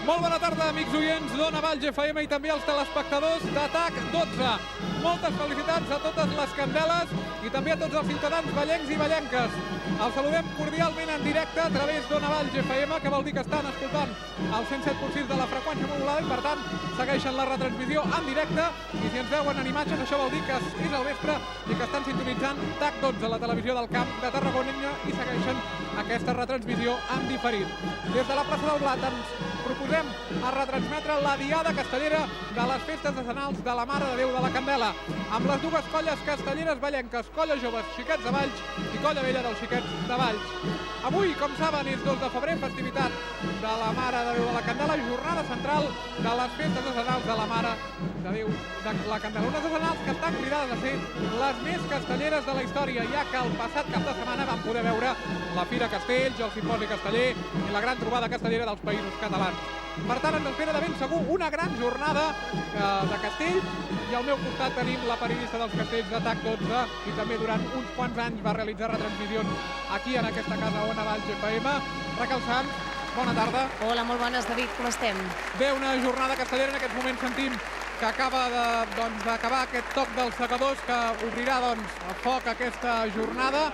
Molt bona tarda, amics oients d'Ona Valls FM i també als telespectadors d'Atac 12. Moltes felicitats a totes les candeles i també a tots els ciutadans vallencs i vallenques. Els saludem cordialment en directe a través d'Ona Valls FM, que vol dir que estan escoltant el 107.6 de la freqüència modulada i, per tant, segueixen la retransmissió en directe. I si ens veuen en imatges, això vol dir que és al vespre i que estan sintonitzant TAC 12, la televisió del Camp de Tarragona, i segueixen aquesta retransmissió en diferit. Des de la plaça del Blat ens proposem a retransmetre la diada castellera de les festes decenals de la Mare de Déu de la Candela, amb les dues colles castelleres vallenques, Colla Joves Xiquets de Valls i Colla Vella dels Xiquets de Valls. Avui, com saben, és 2 de febrer, festivitat de la Mare de Déu de la Candela, jornada central de les festes decenals de la Mare de Déu de la Candela. Unes decenals que estan cridades a ser les més castelleres de la història, ja que el passat cap de setmana vam poder veure la Fira Castells, el Simposi Casteller i la gran trobada castellera dels Països Catalans. Per tant, ens espera de ben segur una gran jornada de castells, i al meu costat tenim la periodista dels castells de TAC 12 i també durant uns quants anys va realitzar retransmissions aquí en aquesta casa Ona Valls FM. Raquel Sanz, bona tarda. Hola, molt bones, David, com estem? Bé, una jornada castellera, en aquests moments sentim que acaba d'acabar aquest toc dels segadors que obrirà a foc aquesta jornada.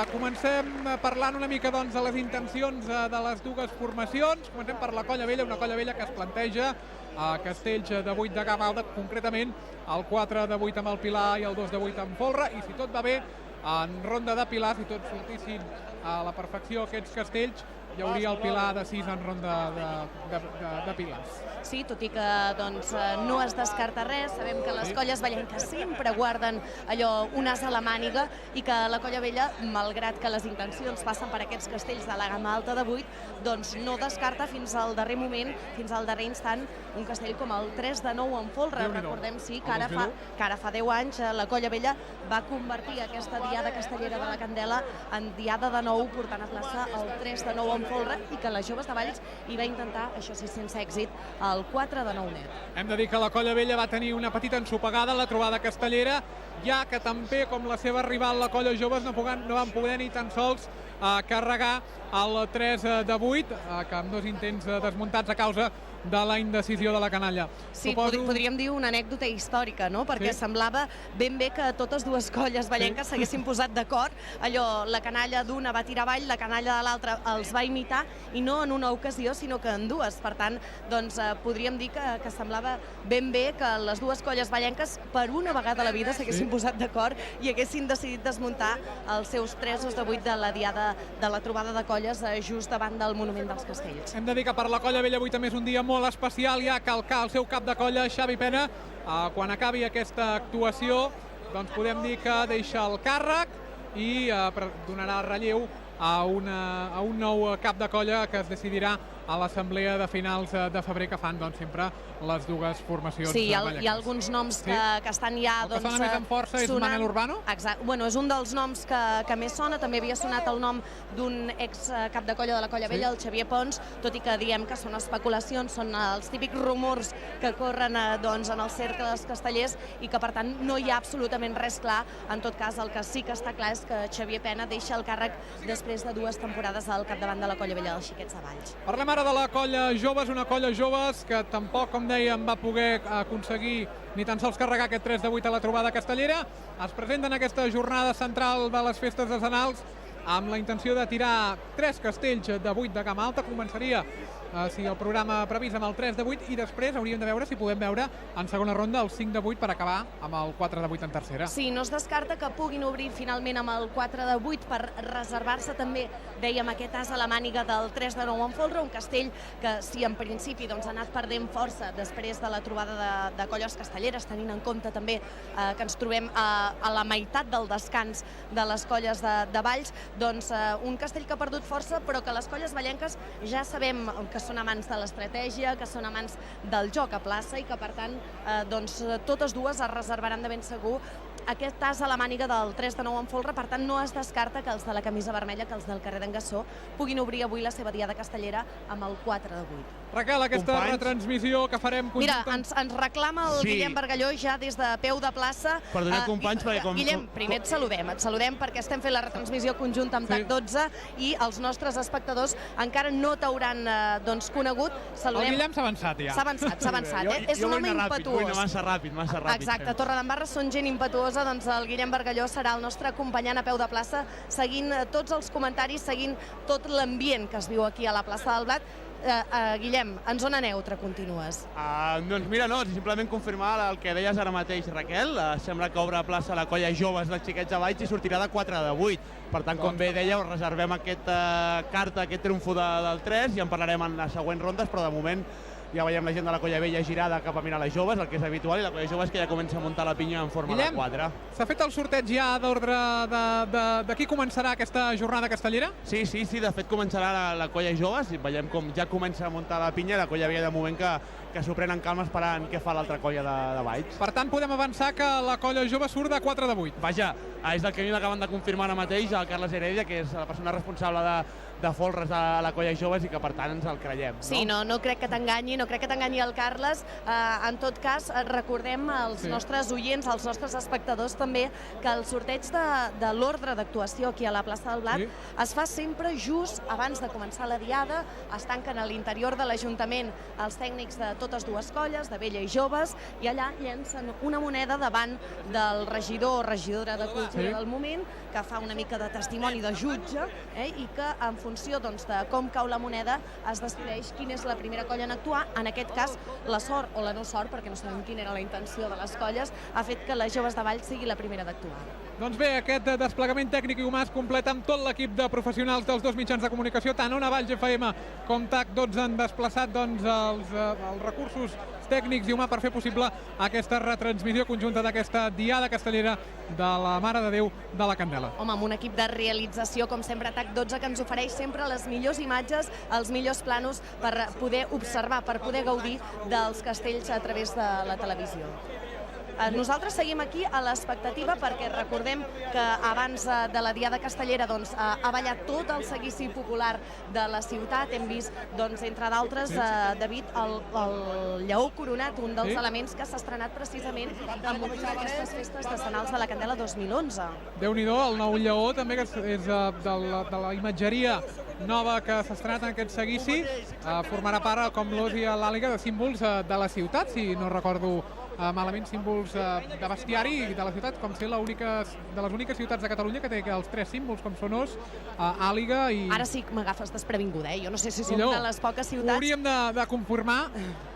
Comencem parlant una mica de les intencions de les dues formacions. Comencem per la Colla Vella, una Colla Vella que es planteja a castells de 8 de gamma alta, concretament el 4 de 8 amb el Pilar i el 2 de 8 amb folre, i si tot va bé, en ronda de Pilar, si tots sortissin a la perfecció aquests castells, hi hauria el Pilar de 6 en ronda de Pilars. Sí, tot i que no es descarta res, sabem que les colles vallenques sempre guarden allò un as a la màniga i que la Colla Vella, malgrat que les intencions passen per aquests castells de la gamma alta de 8, doncs no descarta fins al darrer moment, fins al darrer instant, un castell com el 3 de 9 en folre. Recordem, sí, que ara fa 10 anys la Colla Vella va convertir aquesta diada castellera de la Candela en diada de 9, portant a plaça el 3 de 9 en folre, i que les Joves de Valls hi va intentar, això sí, sense èxit, el 4 de 9 net. Hem de dir que la Colla Vella va tenir una petita ensopegada a la trobada castellera, ja que també, com la seva rival, la Colla Joves, no van poder ni tan sols carregar el 3 de 8, que amb 2 intents desmuntats a causa de la indecisió de la canalla. Sí, podríem dir una anècdota històrica, no? Perquè semblava ben bé que totes dues colles vallenques s'haguessin posat d'acord. Allò, la canalla d'una va tirar avall, la canalla de l'altra els va imitar, i no en una ocasió, sinó que en dues. Per tant, doncs, podríem dir que semblava ben bé que les dues colles vallenques per una vegada a la vida s'haguessin posat d'acord i haguessin decidit desmuntar els seus 3 de 8 de la diada de la trobada de colles just davant del Monument dels Castells. Hem de dir que per la Colla Vella avui també és un dia molt especial, ja que el seu cap de colla, Xavi Pena, quan acabi aquesta actuació, doncs podem dir que deixa el càrrec i donarà relleu a un nou cap de colla que es decidirà a l'assemblea de finals de febrer, que fan sempre les dues formacions. Sí, hi ha alguns noms que estan ja sonant. El que sona més amb força és Manel Urbano? Exacte. Bueno, és un dels noms que més sona. També havia sonat el nom d'un ex cap de colla de la Colla Vella, el Xavier Pons, tot i que diem que són especulacions, són els típics rumors que corren en el cercle dels castellers i que, per tant, no hi ha absolutament res clar. En tot cas, el que sí que està clar és que Xavier Pena deixa el càrrec després de 2 temporades al capdavant de la Colla Vella dels Xiquets de Valls. Parlem ara de la Colla Joves, una Colla Joves que tampoc, com dèiem, va poder aconseguir ni tan sols carregar aquest 3 de 8 a la trobada castellera. Es presenta en aquesta jornada central de les festes decenals amb la intenció de tirar 3 castells de 8 de gamma alta. Començaria, si el programa previst, amb el 3 de 8, i després hauríem de veure si podem veure en segona ronda el 5 de 8 per acabar amb el 4 de 8 en tercera. Sí, no es descarta que puguin obrir finalment amb el 4 de 8 per reservar-se també, dèiem, aquest as a la màniga del 3 de 9 en folre, un castell que, si en principi ha anat perdent força després de la trobada de colles castelleres, tenint en compte també que ens trobem a la meitat del descans de les colles de Valls, doncs un castell que ha perdut força, però que les colles vallenques ja sabem que són amants de l'estratègia, que són amants del joc a plaça i que, per tant, totes dues es reservaran de ben segur aquest as a la màniga del 3 de 9 en folre, per tant no es descarta que els de la camisa vermella, que els del carrer d'en Gassó, puguin obrir avui la seva diada castellera amb el 4 de 8. Raquel, aquesta retransmissió que farem conjuntament... Mira, ens reclama el Guillem Bargalló ja des de peu de plaça. Perdoneu, companys, perquè com... Guillem, primer et saludem perquè estem fent la retransmissió conjunta amb TAC12 i els nostres espectadors encara no t'hauran conegut. El Guillem s'ha avançat ja. S'ha avançat, És un home impetuós. Vull anar massa ràpid. Exacte, a Torredembarra són gent impetuosa, doncs el Guillem Bargalló serà el nostre acompanyant a peu de plaça, seguint tots els comentaris, seguint tot l'ambient que es viu aquí a la plaça del Blat. Guillem, en zona neutra continues. Doncs mira, no, simplement confirmar el que deies ara mateix, Raquel. Sembla que obre plaça la colla joves dels xiquets de Valls i sortirà de 4 de 8. Per tant, com bé dèieu, reservem aquesta carta, aquest triomfo del 3 i en parlarem en les següents rondes, però de moment ja veiem la gent de la colla vella girada cap a mirar les joves, el que és habitual, i la colla joves que ja comença a muntar la pinya en forma de 4. S'ha fet el sorteig ja d'ordre de qui començarà aquesta jornada castellera? Sí, de fet començarà la colla joves i veiem com ja comença a muntar la pinya, la colla vella de moment que s'ho pren en calma esperant què fa l'altra colla de Valls. Per tant, podem avançar que la colla jove surt de 4 de 8. Vaja, és el que a mi m'acaben de confirmar ara mateix el Carles Heredia, que és la persona responsable de folres de la colla joves i que per tant ens el creiem. Sí, no crec que t'enganyi el Carles. En tot cas, recordem als nostres oients, als nostres espectadors també, que el sorteig de l'ordre d'actuació aquí a la plaça del Blat es fa sempre just abans de començar la diada. Es tanquen a l'interior de l'Ajuntament els tècnics de totes dues colles, de vella i joves, i allà llencen una moneda davant del regidor o regidora de cultura del moment, que fa una mica de testimoni de jutge, i que en funció de com cau la moneda es decideix quina és la primera colla en actuar. En aquest cas, la sort o la no sort, perquè no sabem quina era la intenció de les colles, ha fet que les joves de Valls sigui la primera d'actuar. Doncs bé, aquest desplegament tècnic i humà es completa amb tot l'equip de professionals dels dos mitjans de comunicació, tant Ona Valls FM com TAC12 han desplaçat els recursos tècnics i humà per fer possible aquesta retransmissió conjunta d'aquesta diada castellera de la Mare de Déu de la Candela. Home, amb un equip de realització, com sempre, TAC12, que ens ofereix sempre les millors imatges, els millors planos per poder observar, per poder gaudir dels castells a través de la televisió. Nosaltres seguim aquí a l'expectativa perquè recordem que abans de la Diada Castellera ha ballat tot el seguici popular de la ciutat. Hem vist, entre d'altres, David, el lleó coronat, un dels elements que s'ha estrenat precisament amb motiu d'aquestes festes de Senals de la Candela 2011. Déu-n'hi-do, el nou lleó també, que és de la imatgeria nova que s'ha estrenat en aquest seguici, formarà part, com l'os i l'àliga, de símbols de la ciutat, si no recordo malament, símbols de bestiari de la ciutat, com ser de les úniques ciutats de Catalunya que té els 3 símbols, com són os, àliga i... Ara sí que m'agafes desprevinguda, jo no sé si som de les poques ciutats... Ho hauríem de confirmar.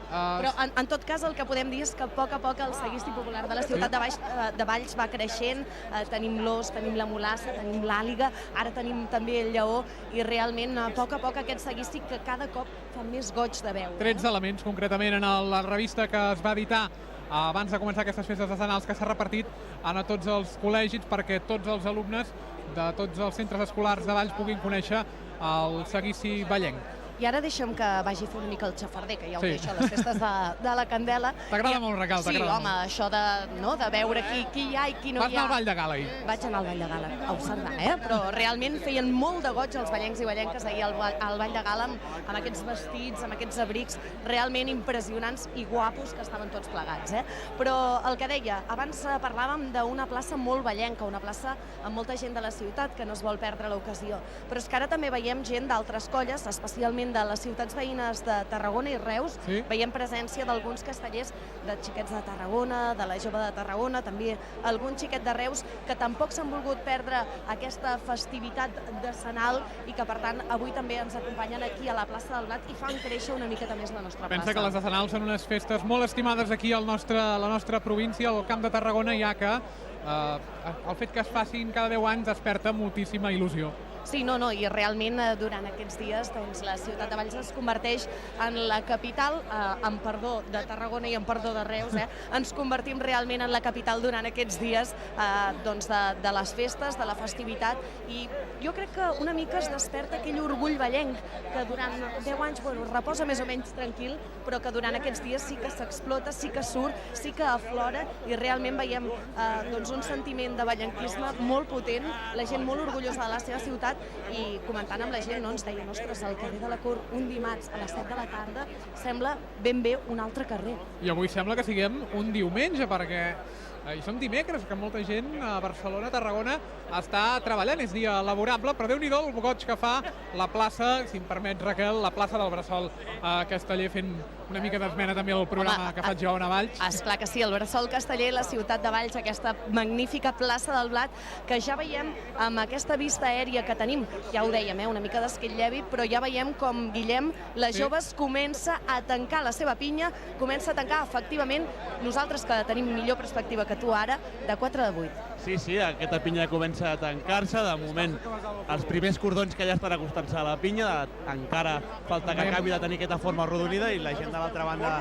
Però en tot cas el que podem dir és que a poc el seguici popular de la ciutat de Valls va creixent. Tenim l'os, tenim la mulassa, tenim l'àliga, ara tenim també el lleó, i realment a poc aquest seguici que cada cop fa més goig de veure. 13 elements concretament en la revista que es va editar abans de començar aquestes festes de Senals, que s'ha repartit a tots els col·legis perquè tots els alumnes de tots els centres escolars de Valls puguin conèixer el seguici vallenc. I ara deixa'm que vagi a fer una mica el xafarder, que ja ho deixo a les festes de la Candela. T'agrada molt, Raquel, t'agrada molt. Sí, home, això de veure qui hi ha i qui no hi ha. Vas anar al Ball de Gala, ahir? Vaig anar al Ball de Gala, a observar, però realment feien molt de goig els ballencs i ballenques ahir al Ball de Gala amb aquests vestits, amb aquests abrics realment impressionants i guapos que estaven tots plegats. Però el que deia, abans parlàvem d'una plaça molt ballenca, una plaça amb molta gent de la ciutat que no es vol perdre l'ocasió. Però és que ara també veiem gent d'altres colles, especialment de les ciutats veïnes de Tarragona i Reus. Veiem presència d'alguns castellers de xiquets de Tarragona, de la jove de Tarragona, també algun xiquet de Reus que tampoc s'han volgut perdre aquesta festivitat de Senal i que, per tant, avui també ens acompanyen aquí a la plaça del Blat i fan créixer una miqueta més la nostra plaça. Pensa que les de Senal són unes festes molt estimades aquí a la nostra província, al Camp de Tarragona, ja que el fet que es facin cada 10 anys desperta moltíssima il·lusió. Sí, no, i realment durant aquests dies doncs, la ciutat de Valls es converteix en la capital, en perdó de Tarragona i en perdó de Reus, ens convertim realment en la capital durant aquests dies doncs, de les festes, de la festivitat, i jo crec que una mica es desperta aquell orgull vallenc que durant 10 anys es reposa més o menys tranquil, però que durant aquests dies sí que s'explota, sí que surt, sí que aflora, i realment veiem doncs, un sentiment de vallenquisme molt potent, la gent molt orgullosa de la seva ciutat, i comentant amb la gent ens deien, ostres, al carrer de la Cort un dimarts a les 7 de la tarda sembla ben bé un altre carrer. I avui sembla que siguem un diumenge, perquè i som dimecres, que molta gent a Barcelona, a Tarragona, està treballant, és dia laborable, però Déu-n'hi-do el goig que fa la plaça, si em permet, Raquel, la plaça del Bressol Casteller, fent una mica d'esmena també al programa que faig jo a Valls. Esclar que sí, el Bressol Casteller, la ciutat de Valls, aquesta magnífica plaça del Blat, que ja veiem amb aquesta vista aèria que tenim, ja ho dèiem, una mica d'Esquitllèvi, però ja veiem com Guillem, les joves, comença a tancar la seva pinya, comença a tancar, efectivament, nosaltres que tenim millor perspectiva que tu ara, de 4 de 8. Sí, aquesta pinya comença a tancar-se, de moment els primers cordons que ja estan acostant-se a la pinya, encara falta que acabi de tenir aquesta forma arrodonida, i la gent de l'altra banda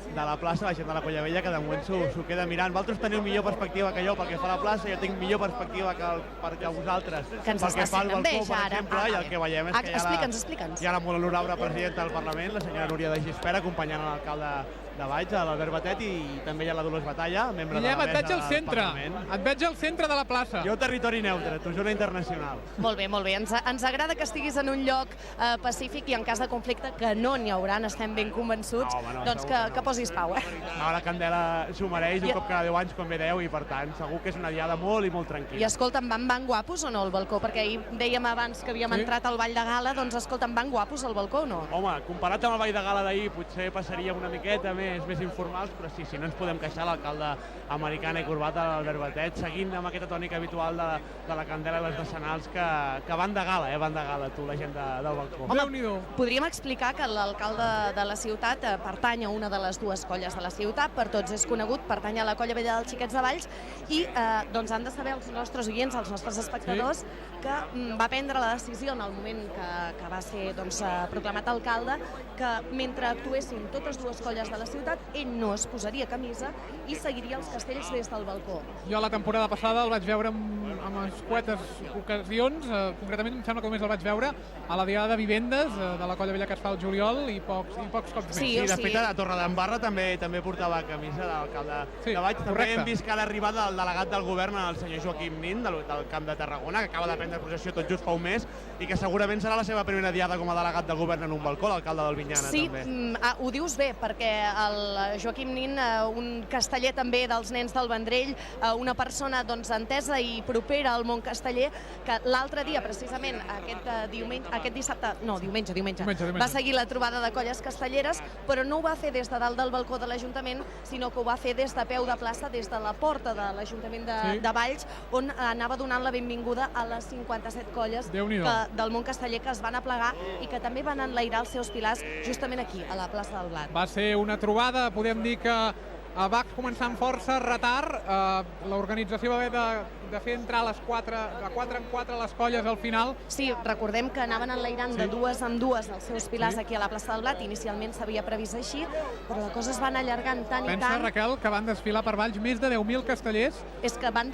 de la plaça, la gent de la Colla Vella, que de moment s'ho queda mirant. Vosaltres teniu millor perspectiva que jo pel que fa a la plaça, jo tinc millor perspectiva que vosaltres pel que fa al balcó, per exemple, i el que veiem és que hi ha la molt honorable presidenta del Parlament, la senyora Núria de Gispera, acompanyant l'alcalde de Valls, l'Albert Batet, i també hi ha la Dolors Batalla, membre de la mesa del Parlament. Et veig al centre de la plaça. Jo territori neutre, tu zona internacional. Molt bé, molt bé. Ens agrada que estiguis en un lloc pacífic, i en cas de conflicte, que no n'hi haurà, n'estem ben convençuts, doncs que posis pau. No, la Candela s'ho mereix un cop cada 10 anys, com bé dèieu, i per tant segur que és una diada molt i molt tranquil·la. I escolta'm, van guapos o no al balcó? Perquè ahir dèiem abans que havíem entrat al Ball de Gala, doncs escolta'm, van guapos al balcó o no? Home, comparat amb el Ball de Gala d'ahir, potser passaria una miqueta més informals, però sí, no ens podem queixar. L'alcalde americana i corbata, l'Albert Batet, seguint amb aquesta tònica habitual de la Candela i les decenals, que van de gala, van de gala, tu, la gent del balcó. Home, podríem explicar que l'alcalde de la ciutat pertany a una de les dues colles de la ciutat, per tots és conegut, pertany a la Colla Vella dels Xiquets de Valls, i doncs han de saber els nostres oients, els nostres espectadors, que va prendre la decisió en el moment que va ser proclamat alcalde, que mentre actuessin totes dues colles de la ciutat, ell no es posaria camisa i seguiria els castells des del balcó. Jo la temporada passada el vaig veure en escuetes ocasions, concretament em sembla que només el vaig veure a la Diada de Vivendes de la Colla Vella que es fa al juliol, i pocs cops més. Sí, de fet, a Torredembarra també portava camisa l'alcalde de Valls. També hem vist que a l'arribada del delegat del govern, el senyor Joaquim Nin, del Camp de Tarragona, que acaba de prendre possessió tot just fa un mes, i que segurament serà la seva primera diada com a delegat del govern en un balcó, l'alcalde d'Albinyana, també. Sí, ho dius bé, perquè el Joaquim Nin, un casteller també dels nens del Vendrell, una persona entesa i propera al món casteller, que l'altre dia, precisament, diumenge, va seguir la trobada de colles castelleres, però no ho va fer des de dalt del balcó de l'Ajuntament, sinó que ho va fer des de peu de plaça, des de la porta de l'Ajuntament de Valls, on anava donant la benvinguda a les 57 colles del món casteller que es van aplegar i que també van enlairar els seus pilars justament aquí, a la plaça del Blat. Va ser una trobada, podem dir que va començar amb força retard. L'organització va haver de fer entrar de 4 en 4 les colles al final. Sí, recordem que anaven enlairant de dues en dues els seus pilars aquí a la plaça del Blat. Inicialment s'havia previst així, però la cosa es va anar allargant tant i tant. Pensa, Raquel, que van desfilar per Valls més de 10.000 castellers? És que van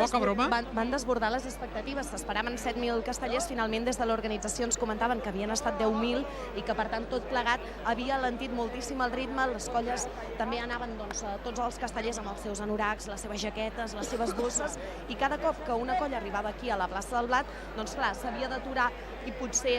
desbordar les expectatives. S'esperaven 7.000 castellers, finalment des de l'organització ens comentaven que havien estat 10.000 i que per tant tot plegat havia alentit moltíssim el ritme. Les colles també anaven tots els castellers amb els seus anoracs, les seves jaquetes, les seves bosses, i cada cop que una colla arribava aquí a la plaça del Blat, doncs clar, s'havia d'aturar, i potser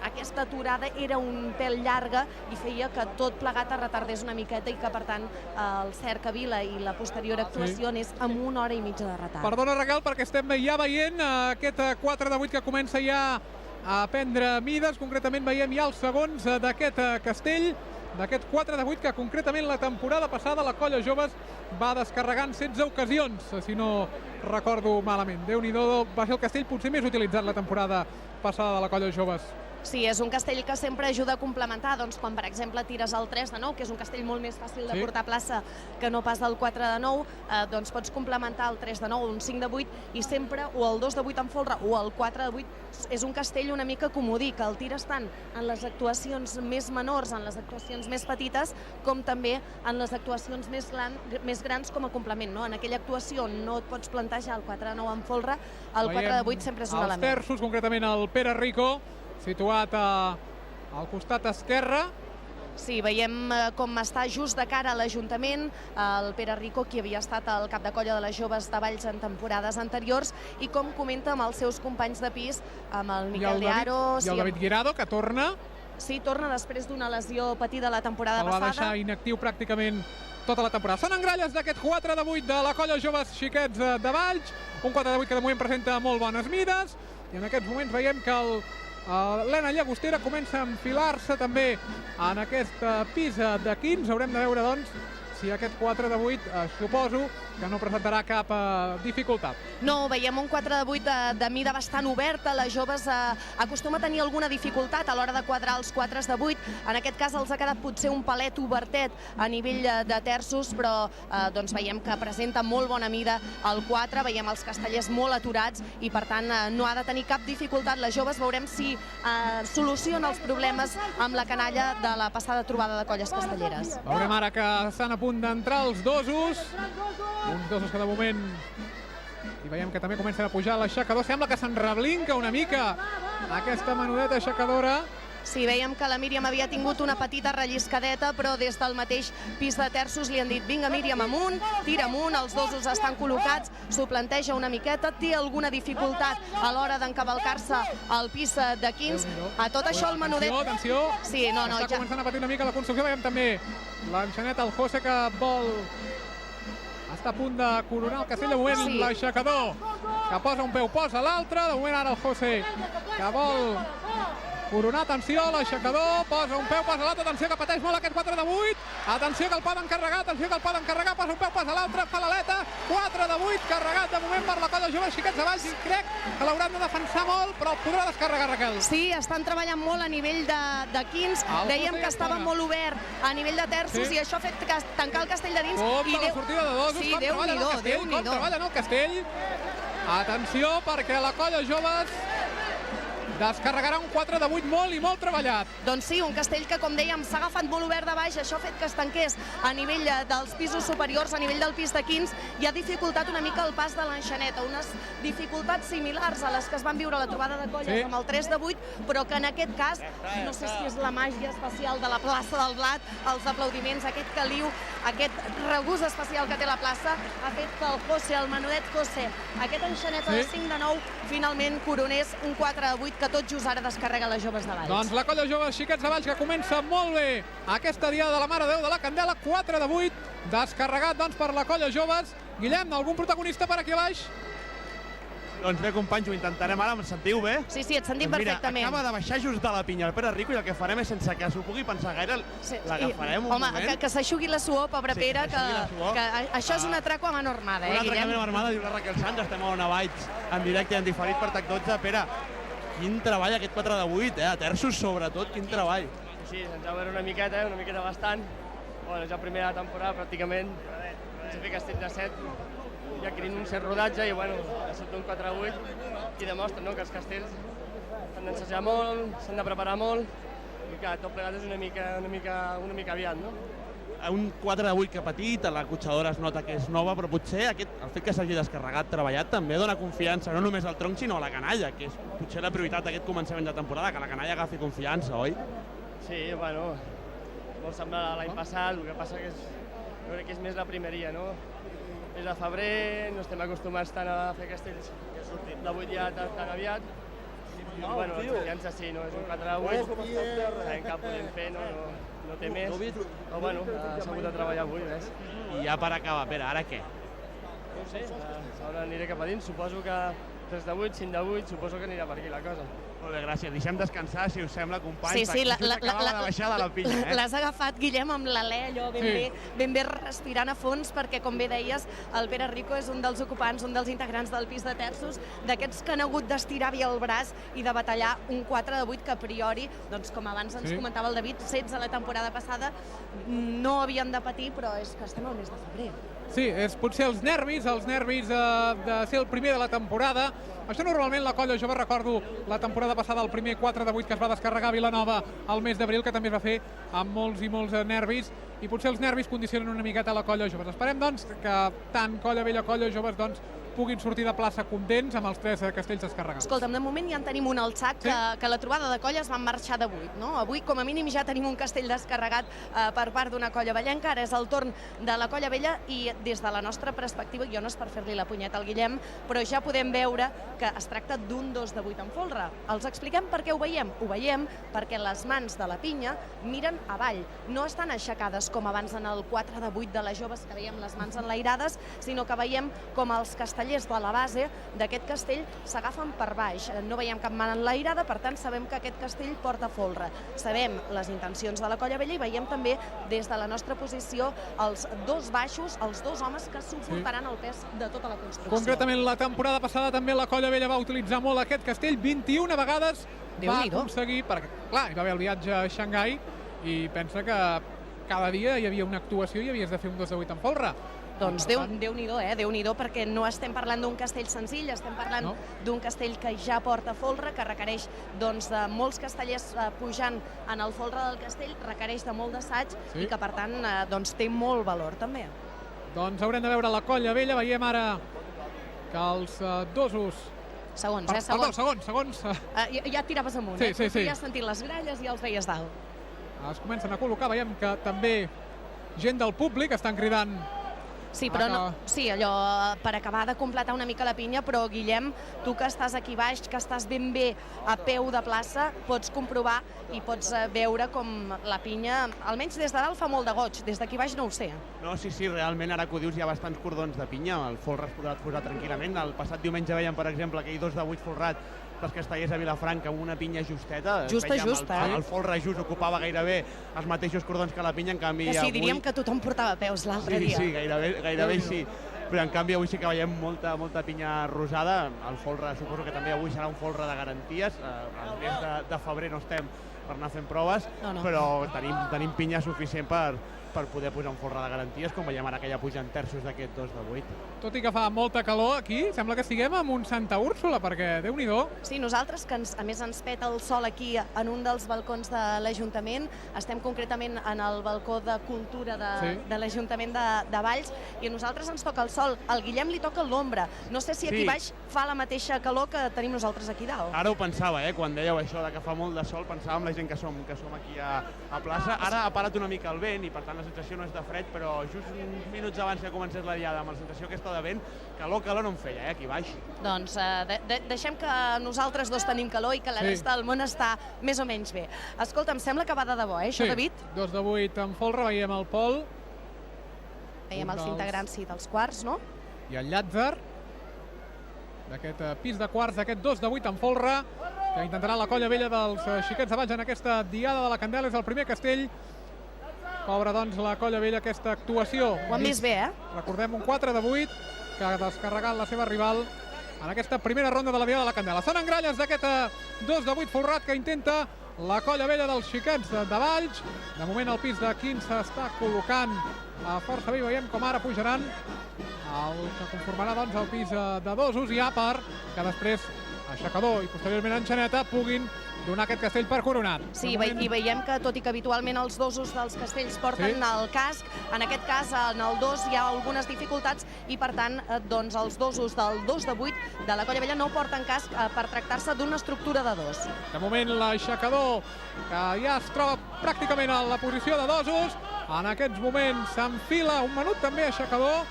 aquesta aturada era un pèl llarga i feia que tot plegat es retardés una miqueta i que per tant el Cercavila i la posterior actuació anés amb 1 hora i mitja de retard. Perdona, Raquel, perquè estem ja veient aquest 4 de 8 que comença ja a prendre mides. Concretament veiem ja els segons d'aquest castell, d'aquest 4 de 8, que concretament la temporada passada la Colla Joves va descarregar en 16 ocasions, si no recordo malament. Déu-n'hi-do, va ser el castell potser més utilitzat la temporada passada de la colla joves. Sí, és un castell que sempre ajuda a complementar, doncs quan per exemple tires el 3 de 9, que és un castell molt més fàcil de portar a plaça que no pas el 4 de 9, doncs pots complementar el 3 de 9, un 5 de 8 i sempre o el 2 de 8 amb folre o el 4 de 8 és un castell una mica comodí, que el tires tant en les actuacions més menors, en les actuacions més petites, com també en les actuacions més grans com a complement. En aquella actuació no et pots plantejar el 4 de 9 amb folre, el 4 de 8 sempre és un element. Els terços, concretament el Pere Rico, situat al costat esquerre. Sí, veiem com està just de cara a l'Ajuntament el Pere Rico, qui havia estat el cap de colla de les joves de Valls en temporades anteriors, i com comenta amb els seus companys de pis, amb el Miquel de Aro... I el David Guirado, que torna. Sí, torna després d'una lesió patida la temporada passada. El va deixar inactiu pràcticament tota la temporada. Són engralles d'aquest 4 de 8 de la colla joves xiquets de Valls, un 4 de 8 que de moment presenta molt bones mides, i en aquests moments veiem que l'Helena Llagostera comença a enfilar-se també en aquest pis de 15. Haurem de veure, doncs, si aquest 4 de 8 suposo que no presentarà cap dificultat. No, veiem un 4 de 8 de mida bastant oberta. Les joves acostuma a tenir alguna dificultat a l'hora de quadrar els 4 de 8. En aquest cas els ha quedat potser un palet obertet a nivell de terços, però doncs veiem que presenta molt bona mida el 4. Veiem els castellers molt aturats i, per tant, no ha de tenir cap dificultat. Les joves veurem si soluciona els problemes amb la canalla de la passada trobada de colles castelleres. Veurem ara que estan a punt d'entrar els dosos. Uns dosos que de moment i veiem que també comencen a pujar l'aixecador. Sembla que se'n reblinca una mica aquesta menudeta aixecadora. Sí, veiem que la Míriam havia tingut una petita relliscadeta, però des del mateix pis de terços li han dit vinga Míriam amunt, tira amunt, els dosos estan col·locats, s'ho planteja una miqueta, té alguna dificultat a l'hora d'encavalcar-se al pis de 15. A tot això el menudet... Atenció, sí, està començant a patir una mica la construcció. Veiem també l'enxaneta, el José, que vol... Està a punt de coronar el castell. De moment l'aixecador que posa un peu, posa l'altre. De moment ara el José que vol coronar. Atenció, l'aixecador posa un peu, posa l'altre. Atenció que pateix molt aquest 4 de 8. Atenció que el poden carregar, atenció que el poden carregar. Posa un peu, posa l'altre, fa l'aleta. 4 de 8 carregat de moment per la colla jove xiquets de Valls, i crec que l'hauran de defensar molt, però el podrà descarregar, Raquel. Sí, estan treballant molt a nivell de 15. Dèiem que estava molt obert a nivell de terços i això ha fet tancar el castell de dins. Com la sortida de dosos, com treballen el castell. Atenció, perquè la colla joves descarregarà un 4 de 8 molt i molt treballat. Doncs sí, un castell que, com dèiem, s'ha agafat molt obert de baix. Això ha fet que es tanqués a nivell dels pisos superiors, a nivell del pis de 15, i ha dificultat una mica el pas de l'enxaneta. Unes dificultats similars a les que es van viure a la trobada de colles amb el 3 de 8, però que en aquest cas, no sé si és la màgia especial de la plaça del Blat, els aplaudiments, aquest caliu, aquest regust especial que té la plaça, ha fet que el José, el menudet José, aquest enxaneta de 5 de 9, finalment coronés un 4 de 8 que tot just ara descarrega les joves de Valls. Doncs la colla joves xiquets de Valls, que comença molt bé aquesta diada de la Mare de Déu de la Candela. 4 de 8, descarregat doncs per la colla joves. Guillem, algun protagonista per aquí a baix? Doncs bé, companys, ho intentarem ara. Em sentiu bé? Sí, et sentim perfectament. Mira, acaba de baixar just de la pinya el Pere Rico, i el que farem és, sense que s'ho pugui pensar gaire, l'agafarem un moment. Home, que s'aixugui la suor, pobre Pere, que això és un atraco a mano armada, Guillem? Un Guillem? atracament a mà armada, diu la Raquel Sanz. Estem a Ona Valls, en directe i en diferit per TAC12. Pere, quin treball aquest 4 de 8, a terços sobretot, quin treball. Sí, ens va veure una miqueta bastant. Bueno, ja primera temporada pràcticament, sense fer castell de 7, ja adquirint un cert rodatge i bueno, de sobte un 4 de 8, i demostra que els castells s'han d'ensejar molt, s'han de preparar molt, i que tot plegat és una mica aviat, no? Un 4 de 8 que petit, a la cotxadora es nota que és nova, però potser el fet que s'hagi descarregat, treballat, també dona confiança, no només al tronc, sinó a la canalla, que és potser la prioritat d'aquest començament de temporada, que la canalla agafi confiança, oi? Sí, bueno, molt semblant a l'any passat, el que passa que jo crec que és més la primeria, no? És de febrer, no estem acostumats tant a fer castells de 8 ja tan aviat. I bueno, la confiança sí, no? És un 4 de 8, sabem que el podem fer, no té més, però bueno, s'ha hagut de treballar avui, ves. I ja per acabar, Pere, ara què? No ho sé, ara aniré cap a dins, suposo que 3 de 8, 5 de 8, suposo que anirà per aquí la cosa. Molt bé, gràcies. Deixem descansar, si us sembla, companys, Sí, perquè just acabava de baixar de la pinya. L'has agafat, Guillem, amb l'alè allò ben bé respirant a fons, perquè, com bé deies, el Pere Rico és un dels ocupants, un dels integrants del pis de terços, d'aquests que han hagut d'estirar bé el braç i de batallar un 4 de 8 que a priori, doncs com abans ens comentava el David, 16 la temporada passada, no havien de patir, però és que estem al mes de febrer. Sí, és potser els nervis de ser el primer de la temporada. Això normalment la colla jove, recordo la temporada passada, el primer 4 de 8 que es va descarregar a Vilanova al mes d'abril, que també es va fer amb molts i molts nervis, i potser els nervis condicionen una miqueta la colla joves. Esperem, doncs, que tant colla vella, colla joves, doncs, puguin sortir de plaça contents amb els 3 castells descarregats. Escolta'm, de moment ja en tenim un al sac, que la trobada de colles van marxar de 8, no? Avui, com a mínim, ja tenim un castell descarregat per part d'una colla vellenca. Ara és el torn de la colla vella i des de la nostra perspectiva, jo no és per fer-li la punyeta al Guillem, però ja podem veure que es tracta d'un 2 de 8 en folre. Els expliquem per què ho veiem? Ho veiem perquè les mans de la pinya miren avall. No estan aixecades com abans en el 4 de 8 de les joves, que veiem les mans enlairades, sinó que veiem com els castellers de la base d'aquest castell s'agafen per baix. No veiem cap mà enlairada, per tant sabem que aquest castell porta folre. Sabem les intencions de la colla vella i veiem també des de la nostra posició els 2 baixos, els 2 homes que suportaran el pes de tota la construcció. Concretament, la temporada passada també la colla vella va utilitzar molt aquest castell, 21 vegades va aconseguir, perquè clar, hi va haver el viatge a Xangai i pensa que cada dia hi havia una actuació i havies de fer un 2 de 8 en folre. Doncs Déu-n'hi-do, Déu-n'hi-do, perquè no estem parlant d'un castell senzill, estem parlant d'un castell que ja porta folre, que requereix de molts castellers pujant en el folre del castell, requereix de molt d'assaig i que, per tant, té molt valor, també. Doncs haurem de veure la colla vella. Veiem ara que els dosos... Segons. Segons. Ja et tiraves amunt, Sí. Ja has sentit les gralles i els veies dalt. Es comencen a col·locar, veiem que també gent del públic estan cridant... Sí, però allò per acabar de completar una mica la pinya, però Guillem, tu que estàs aquí baix, que estàs ben bé a peu de plaça, pots comprovar i pots veure com la pinya, almenys des de dalt fa molt de goig, des d'aquí baix no ho sé. No, sí, realment, ara que ho dius, hi ha bastants cordons de pinya, el folre es podrà posar tranquil·lament. El passat diumenge veiem, per exemple, aquell 2 de 8 folrat dels castellers a Vilafranca amb una pinya justeta. Justa. El folre just ocupava gairebé els mateixos cordons que la pinya, en canvi avui... diríem que tothom portava peus l'altre dia. Sí, gairebé sí. Però en canvi avui sí que veiem molta pinya rosada. El folre suposo que també avui serà un folre de garanties. Al mes de febrer no estem per anar fent proves, però tenim pinya suficient per poder posar un folre de garanties, com veiem ara que ja pugen terços d'aquest 2 de 8. Tot i que fa molta calor aquí, sembla que estiguem en un Santa Úrsula, perquè Déu-n'hi-do. Sí, nosaltres, que a més ens peta el sol aquí en un dels balcons de l'Ajuntament, estem concretament en el balcó de cultura de l'Ajuntament de Valls, i a nosaltres ens toca el sol, al Guillem li toca l'ombra. No sé si aquí baix fa la mateixa calor que tenim nosaltres aquí dalt. Ara ho pensava, quan dèieu això de que fa molt de sol, pensàvem la gent que som aquí a plaça. Ara ha parat una mica el vent i per tant la sensació no és de fred, però just uns minuts abans que comencés la diada, amb la sensació aquesta de vent, calor no en feia, aquí baix. Doncs deixem que nosaltres dos tenim calor i que la resta del món està més o menys bé. Escolta, em sembla que va de debò, això, David? 2 de 8 en folre, veiem el Pol. Veiem els integrants dels quarts, no? I el Llàtzer, d'aquest pis de quarts, d'aquest 2 de 8 en folre, que intentarà la colla vella dels xiquets de Valls en aquesta diada de la Candela. És el primer castell que obre, doncs, la colla vella aquesta actuació. Ho han vist bé, Recordem un 4 de 8 que ha descarregat la seva rival en aquesta primera ronda de la diada de la Candela. Són engralles d'aquest 2 de 8 folrat que intenta la colla vella dels xiquets de Valls. De moment el pis de 15 s'està col·locant a força bé. Veiem com ara pujaran el que conformarà, doncs, el pis de dosos, ja per que després Aixecador i posteriorment Enxaneta puguin donar aquest castell per coronat. Sí, i veiem que, tot i que habitualment els dosos dels castells porten el casc, en aquest cas, en el 2 hi ha algunes dificultats i, per tant, doncs, els dosos del 2 de 8 de la colla vella no porten casc per tractar-se d'una estructura de 2. De moment, l'Aixecador, que ja es troba pràcticament a la posició de dosos, en aquests moments s'enfila un menut també Aixecador,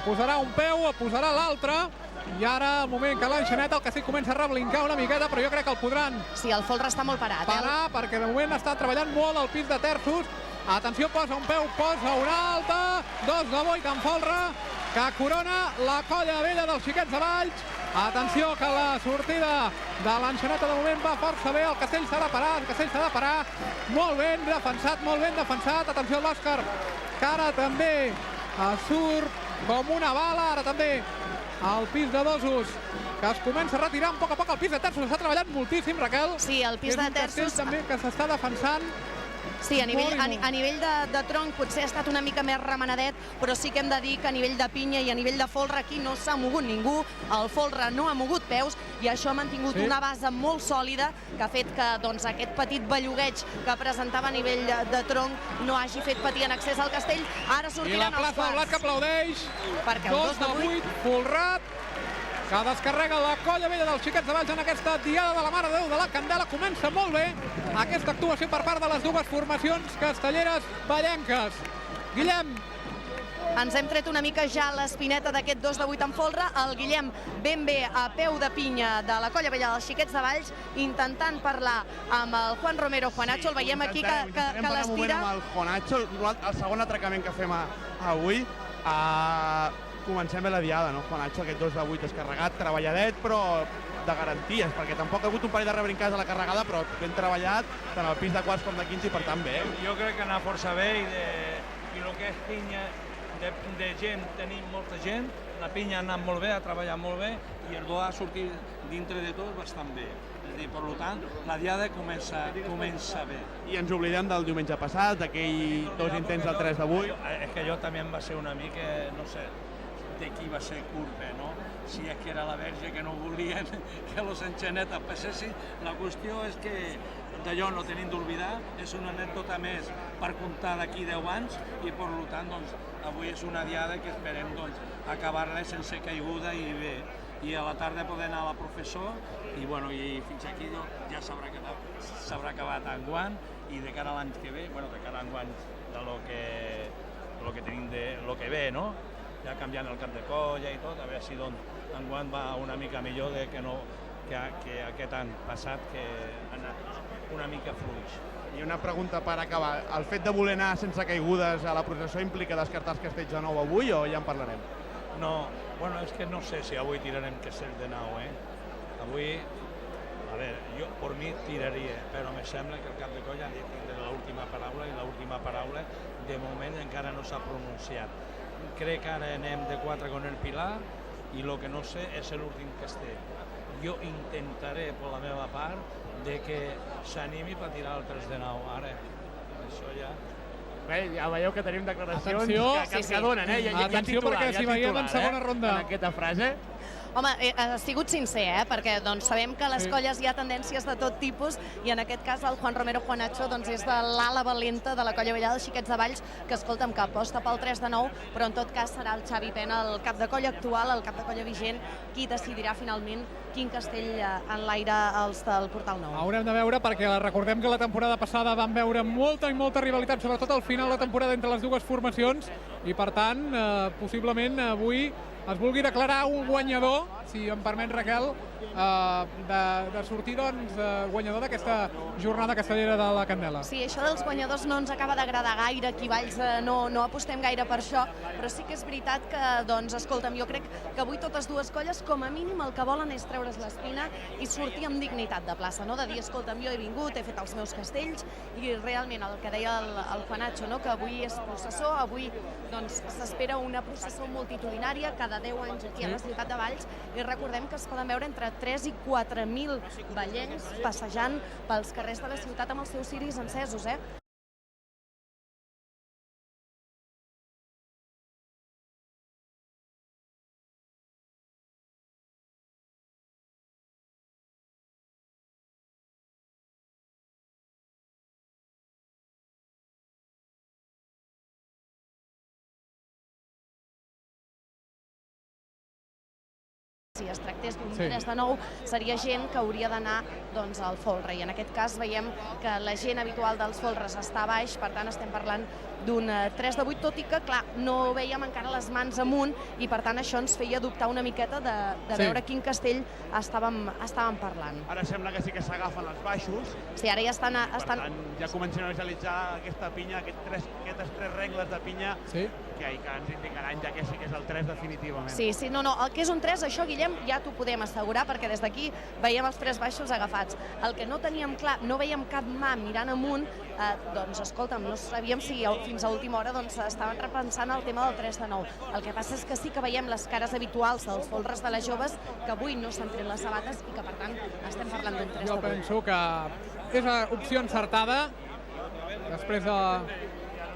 posarà un peu, posarà l'altre, i ara, el moment que l'Enxaneta, el castell comença a reblincar una miqueta, però jo crec que el podran... Sí, el folre està molt parat. Parar, perquè de moment està treballant molt el pis de terços. Atenció, posa un peu, posa un altre, 2 de 8 en folre, que corona la colla vella dels Xiquets de Valls. Atenció que la sortida de l'enxaneta de moment va força bé, el Castell s'ha de parar, molt ben defensat, atenció a l'Òscar, que ara també surt com una bala, ara també el pis de dosos, que es comença a retirar un poc a poc. El pis de terços està treballant moltíssim, Raquel. Sí, el pis de terços... És un castell també que s'està defensant. Sí, a nivell de tronc potser ha estat una mica més remenadet, però sí que hem de dir que a nivell de pinya i a nivell de folre aquí no s'ha mogut ningú, el folre no ha mogut peus i això ha mantingut una base molt sòlida que ha fet que aquest petit bellugueig que presentava a nivell de tronc no hagi fet patir en accés al castell. Ara sortiran els quarts. I la plaça de Blat que aplaudeix. Perquè el 2 de 8, folrat, que descarrega la colla vella dels Xiquets de Valls en aquesta diada de la Mare de Déu de la Candela. Comença molt bé aquesta actuació per part de les dues formacions castelleres vallenques. Guillem. Ens hem tret una mica ja l'espineta d'aquest 2 de 8 en folre. El Guillem ben bé a peu de pinya de la colla vella dels Xiquets de Valls, intentant parlar amb el Juan Romero Juanacho. El veiem aquí que l'estira. Amb el Juanacho, el segon atracament que fem avui. Comencem bé la diada, no? Juanacho, aquest 2 de 8 descarregat, treballadet, però de garanties, perquè tampoc ha hagut un parell de rebrincades a la carregada, però ben treballat, tant al pis de quarts com de 15 i per tant bé. Jo crec que anar força bé i el que és pinya de gent, tenim molta gent, la pinya ha anat molt bé, ha treballat molt bé i el do ha sortit dintre de tot bastant bé. És a dir, per tant, la diada comença bé. I ens oblidem del diumenge passat, d'aquell dos intents del 3 de 8. És que jo també em va ser una mica, no sé, de qui va ser culpa, no? Si és que era la verge que no volien que los enxanetes passessin. La qüestió és que d'allò no tenim d'oblidar, és una anècdota més per comptar d'aquí 10 anys i per tant avui és una diada que esperem acabar-la sense caiguda i bé. I a la tarda poder anar a la professor i fins aquí ja s'haurà acabat enguany i de cara a l'any que ve, de cara a enguany de lo que tenim de lo que ve, no? Ja canviant el cap de colla i tot, a veure si enguany va una mica millor que aquest any passat, que ha anat una mica fluix. I una pregunta per acabar. El fet de voler anar sense caigudes a la processó implica descartar els castells de nou avui o ja en parlarem? No, és que no sé si avui tirarem castells de nou, Avui, a veure, jo per mi tiraria, però me sembla que el cap de colla ha de tindre l'última paraula i l'última paraula de moment encara no s'ha pronunciat. Crec que ara anem de 4 con el Pilar i el que no sé és l'últim castell. Jo intentaré, per la meva part, de que s'animi per tirar el 3 de 9. Ara, això ja... Bé, ja veieu que tenim declaracions que donen, Atenció, perquè si veiem en segona ronda en aquesta frase. Home, ha sigut sincer, perquè sabem que a les colles hi ha tendències de tot tipus i en aquest cas el Juan Romero Juanacho és de l'ala valenta de la colla vella dels Xiquets de Valls, que escolta'm, que aposta pel 3 de 9, però en tot cas serà el Xavi Pena, el cap de colla actual, el cap de colla vigent, qui decidirà finalment quin castell enlaira els del Portal Nou. Haurem de veure, perquè recordem que la temporada passada vam veure molta i molta rivalitat, sobretot al final de la temporada entre les dues formacions, i per tant, possiblement avui es vulgui declarar un guanyador, si em permet, Raquel, de sortir guanyador d'aquesta jornada castellera de la Candela. Sí, això dels guanyadors no ens acaba d'agradar gaire, aquí Valls no apostem gaire per això, però sí que és veritat que, escolta'm, jo crec que avui totes dues colles, com a mínim, el que volen és treure's l'espina i sortir amb dignitat de plaça, no? De dir, escolta'm, jo he vingut, he fet els meus castells, i realment el que deia el Juanacho, que avui és processó, avui s'espera una processó multitudinària cada 10 anys aquí a la ciutat de Valls, i recordem que es poden veure entre 3 i 4.000 vallencs passejant pels carrers de la ciutat amb els seus ciris encesos, Si es tractés d'un 3 de 9, seria gent que hauria d'anar al folre. I en aquest cas veiem que la gent habitual dels folres està a baix, per tant estem parlant d'un 3 de 8, tot i que, clar, no veiem encara les mans amunt i, per tant, això ens feia dubtar una miqueta de veure quin castell estàvem parlant. Ara sembla que sí que s'agafen els baixos. Sí, ara ja estan... Per tant, ja comencem a visualitzar aquesta pinya, aquestes 3 regles de pinya, que i que ens indicaran ja que sí que és el 3 definitivament. Sí, no, el que és un 3, això, Guillem, ja t'ho podem assegurar, perquè des d'aquí veiem els 3 baixos agafats. El que no teníem clar, no veiem cap mà mirant amunt, doncs, escolta'm, no sabíem si fins a última hora estaven repensant el tema del 3 de 9. El que passa és que sí que veiem les cares habituals dels folres de les joves, que avui no s'han tret les sabates i que, per tant, estem parlant d'un 3 de 8. Jo penso que és opció encertada, després de...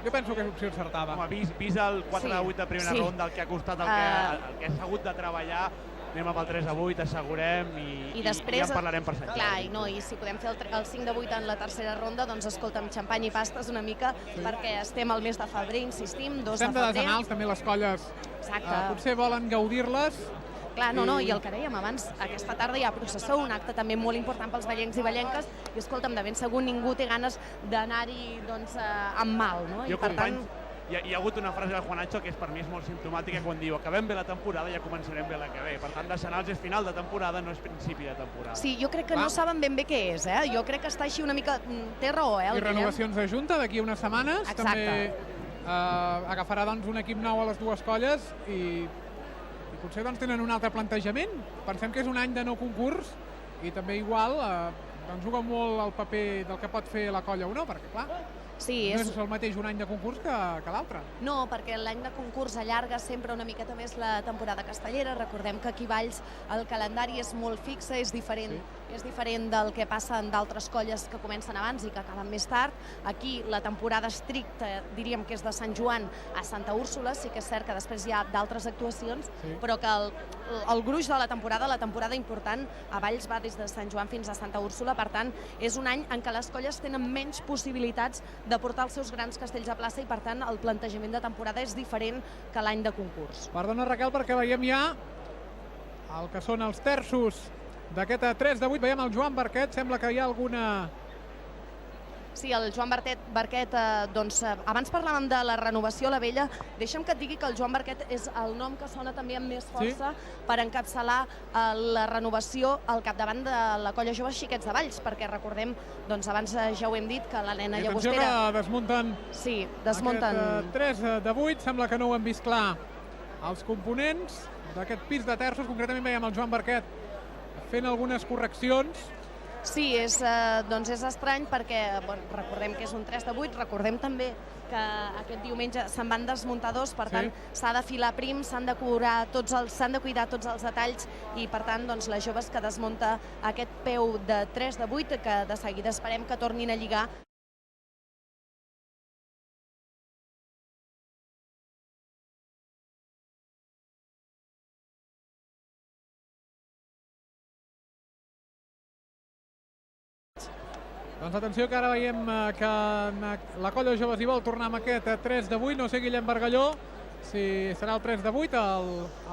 Jo penso que és opció encertada. Home, vist el 4 de 8 de primera ronda, el que ha costat, el que s'ha hagut de treballar, anem amb el 3 de 8, assegurem i ja en parlarem per Sant Jordi. Clar, i si podem fer el 5 de 8 en la tercera ronda, doncs escolta'm, xampany i pastes una mica, perquè estem al mes de febrer, insistim, 2 de febrer. Estem de desenals, també les colles potser volen gaudir-les. Clar, i el que dèiem abans, aquesta tarda hi ha processó, un acte també molt important pels ballencs i ballenques, i escolta'm, de ben segur ningú té ganes d'anar-hi amb mal, no? Jo, companys, hi ha hagut una frase del Juanacho que per mi és molt simptomàtica, quan diu acabem bé la temporada ja començarem bé la que ve. Per tant, decenals és final de temporada, no és principi de temporada. Sí, jo crec que no saben ben bé què és, Jo crec que està així una mica... Té raó, I renovacions de junta d'aquí unes setmanes. També agafarà un equip nou a les dues colles i potser tenen un altre plantejament. Pensem que és un any de no concurs i també igual juga molt el paper del que pot fer la colla o no, perquè clar, no és el mateix un any de concurs que l'altre. No, perquè l'any de concurs allarga sempre una miqueta més la temporada castellera. Recordem que aquí a Valls el calendari és molt fixe, és diferent del que passa en d'altres colles que comencen abans i que acaben més tard. Aquí la temporada estricta diríem que és de Sant Joan a Santa Úrsula, sí que és cert que després hi ha d'altres actuacions, però que el gruix de la temporada important a Valls va des de Sant Joan fins a Santa Úrsula, per tant és un any en què les colles tenen menys possibilitats de portar els seus grans castells a plaça i, per tant, el plantejament de temporada és diferent que l'any de concurs. Perdona, Raquel, perquè veiem ja el que són els terços d'aquest 3 de 8. Veiem el Joan Barquet, sembla que hi ha alguna... Sí, el Joan Barquet, doncs, abans parlàvem de la renovació a la vella. Deixa'm que et digui que el Joan Barquet és el nom que sona també amb més força per encapçalar la renovació al capdavant de la colla jove Xiquets de Valls, perquè recordem, doncs abans ja ho hem dit, que la nena Llagostera... Atenció que desmunten... Sí, desmunten... Aquest 3 de 8, sembla que no ho hem vist clar els components d'aquest pis de terços. Concretament veiem el Joan Barquet fent algunes correccions. Sí, és estrany perquè recordem que és un 3 de 8, recordem també que aquest diumenge se'n van desmuntar dos, per tant s'ha de filar prim, s'han de cuidar tots els detalls i per tant les joves que desmunta aquest peu de 3 de 8 que de seguida esperem que tornin a lligar. Doncs atenció que ara veiem que la colla de joves hi vol tornar amb aquest 3 de 8, no sé Guillem Bargalló si serà el 3 de 8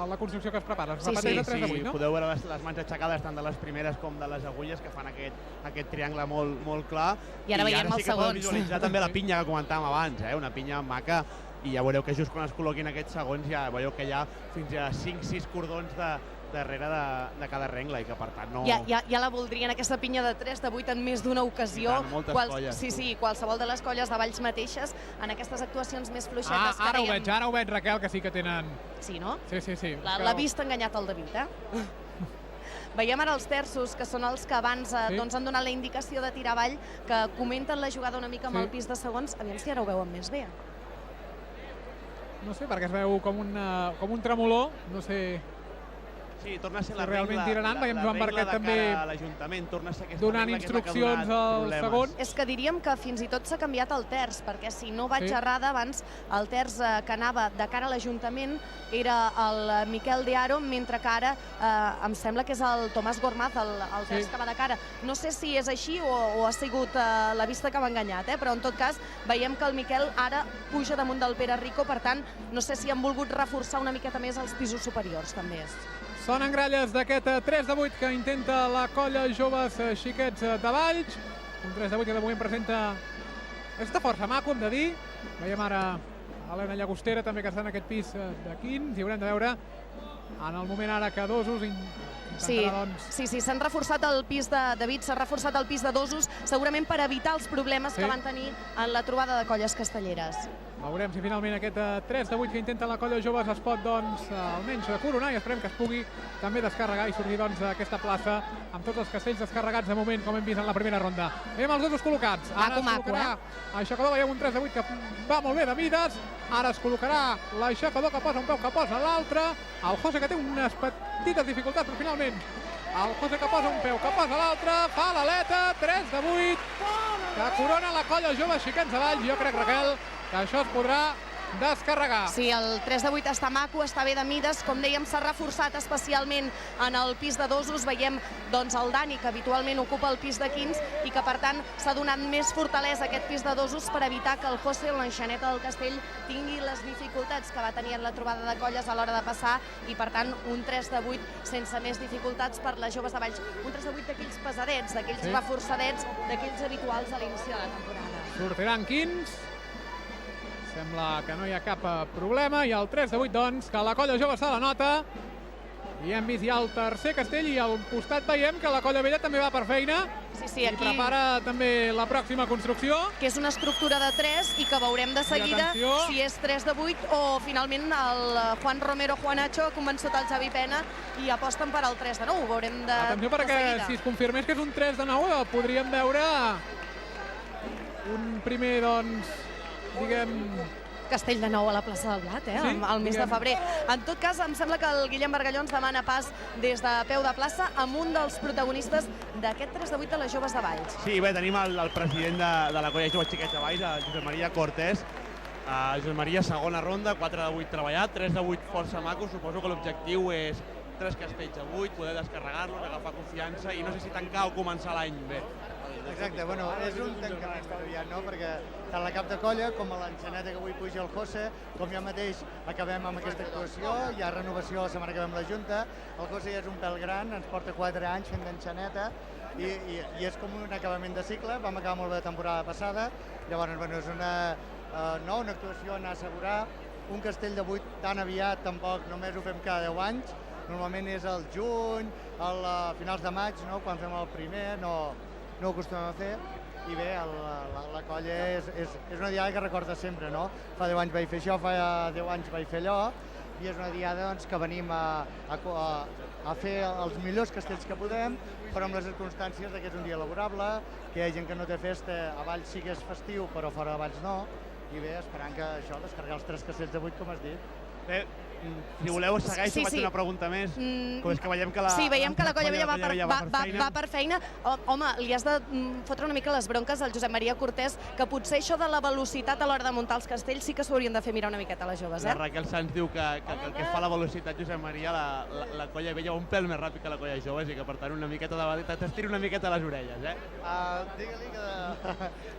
a la construcció que es prepara. Es repeteix el 3 de 8, no? Podeu veure les mans aixecades tant de les primeres com de les agulles que fan aquest triangle molt clar. I ara veiem els segons. I ara sí que podeu visualitzar també la pinya que comentàvem abans, una pinya maca, i ja veureu que just quan es col·loquin aquests segons ja veureu que hi ha fins a 5-6 cordons darrere de cada rengla i que per tant no... Ja la voldrien aquesta pinya de 3 de 8 en més d'una ocasió. I tant, moltes colles. Sí, qualsevol de les colles de Valls mateixes en aquestes actuacions més fluixetes. Ara ho veig, Raquel, que sí que tenen... Sí, no? Sí. L'ha vist enganyat el David, Veiem ara els terços, que són els que abans han donat la indicació de tirar avall, que comenten la jugada una mica amb el pis de segons. Aviam si ara ho veuen més bé. No sé, perquè es veu com un tremolor, no sé... Sí, torna a ser la regla de cara a l'Ajuntament, torna a ser aquesta donant instruccions al segon. És que diríem que fins i tot s'ha canviat el terç, perquè si no vaig errada, abans el terç que anava de cara a l'Ajuntament era el Miquel de Aro, mentre que ara em sembla que és el Tomàs Gormaz, el terç que va de cara. No sé si és així o ha sigut la vista que m'ha enganyat, però en tot cas veiem que el Miquel ara puja damunt del Pere Rico, per tant, no sé si han volgut reforçar una miqueta més els pisos superiors, també. Sonen gralles d'aquest 3 de 8 que intenta la colla joves Xiquets de Valls. Un 3 de 8 que de moment presenta... Està força maco, hem de dir. Veiem ara Helena Llagostera també que està en aquest pis de 15 i haurem de veure en el moment ara que Dosos intentarà, Sí, s'han reforçat el pis de David, s'ha reforçat el pis de Dosos, segurament per evitar els problemes que van tenir en la trobada de colles castelleres. Veurem si finalment aquest 3 de 8 que intenta la colla joves es pot, doncs, almenys coronar i esperem que es pugui també descarregar i sortir, doncs, aquesta plaça amb tots els castells descarregats de moment, com hem vist en la primera ronda. Veiem els dosos col·locats. Ara es col·locarà l'aixecador, veiem un 3 de 8 que va molt bé de mides. Ara es col·locarà l'aixecador que posa un peu, que posa l'altre. El José que té unes petites dificultats, però finalment el José que posa un peu, que posa l'altre, fa l'aleta, 3 de 8, que corona la colla jove Xiquets de Valls. Jo crec, Raquel, que això es podrà descarregar. Sí, el 3 de 8 està maco, està bé de mides. Com dèiem, s'ha reforçat especialment en el pis de dosos. Veiem, doncs, el Dani, que habitualment ocupa el pis de 15 i que, per tant, s'ha donat més fortalesa a aquest pis de dosos per evitar que el José, l'enxaneta del Castell, tingui les dificultats que va tenir en la trobada de colles a l'hora de passar i, per tant, un 3 de 8 sense més dificultats per les joves de Valls. Un 3 de 8 d'aquells pesadets, d'aquells reforçadets, d'aquells habituals a l'inici de la temporada. Sortiran 15. Sembla que no hi ha cap problema. I el 3 de 8, doncs, que la colla jove se la nota. I hem vist ja el tercer castell i al costat veiem que la colla vella també va per feina. Sí, aquí... I prepara també la pròxima construcció. Que és una estructura de 3 i que veurem de seguida si és 3 de 8 o finalment el Juan Romero Juanacho ha convençut el Xavi Pena i aposten per al 3 de 9. Ho veurem de seguida. Atenció, perquè si es confirmés que és un 3 de 9 podríem veure un primer, doncs, diguem... Castell de nou a la plaça del Blat, sí, al mes de febrer. En tot cas, em sembla que el Guillem Bargallons demana pas des de peu de plaça amb un dels protagonistes d'aquest 3 de 8 de les joves de Valls. Sí, bé, tenim el president de la colla joves Xiquets de Valls, el Josep Maria Cortés. Josep Maria, segona ronda, 4 de 8 treballat, 3 de 8 força maco. Suposo que l'objectiu és 3 castells a 8, poder descarregar-los, agafar confiança i no sé si tancar o començar l'any bé. Exacte, bueno, és un tancament aviat, no? Perquè tant la cap de colla com a l'enxaneta que avui puja el José, com jo mateix acabem amb aquesta actuació, hi ha renovació la setmana que ve amb la Junta, el José ja és un pèl gran, ens porta 4 anys fent d'enxaneta i és com un acabament de cicle, vam acabar molt bé la temporada passada, llavors, bueno, és una actuació a assegurar, un castell de 8 tan aviat tampoc només ho fem cada 10 anys, normalment és al juny, a finals de maig, no? Quan fem el primer, no ho acostumem a fer, i bé, la colla és una diada que recorda sempre, no? Fa 10 anys vaig fer això, fa 10 anys vaig fer allò, i és una diada doncs, que venim a fer els millors castells que podem, però amb les circumstàncies que és un dia laborable, que hi ha gent que no té festa, a Valls sí que és festiu, però fora de Valls no, i bé, esperant que això, descarregar els 3 castells de 8, com has dit. Bé, si voleu, segueixo, faig una pregunta més. Com és que veiem que veiem que la colla vella va per feina. Home, li has de fotre una mica les bronques al Josep Maria Cortés, que potser això de la velocitat a l'hora de muntar els castells sí que s'ho haurien de fer mirar una miqueta a les joves, La Raquel Sanz diu que el que fa la velocitat Josep Maria, la colla vella va un pèl més ràpid que la colla joves i que per tant una miqueta de veritat t'estira una miqueta les orelles, Digue-li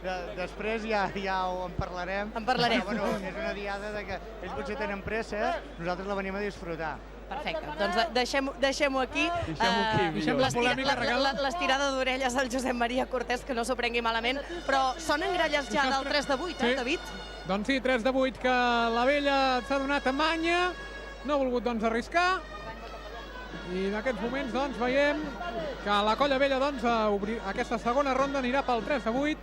que després ja en parlarem. En parlarem. Però, bueno, és una diada que ells potser tenen pressa, nosaltres la venim a disfrutar. Perfecte, doncs deixem-ho aquí. Deixem la polèmica, Raquel. L'estirada d'orelles al Josep Maria Cortés, que no s'ho prengui malament, però sonen gralles ja del 3 de 8, David? Doncs sí, 3 de 8 que la vella s'ha donat a manya, no ha volgut doncs arriscar, i en aquests moments doncs veiem que la colla vella doncs aquesta segona ronda anirà pel 3 de 8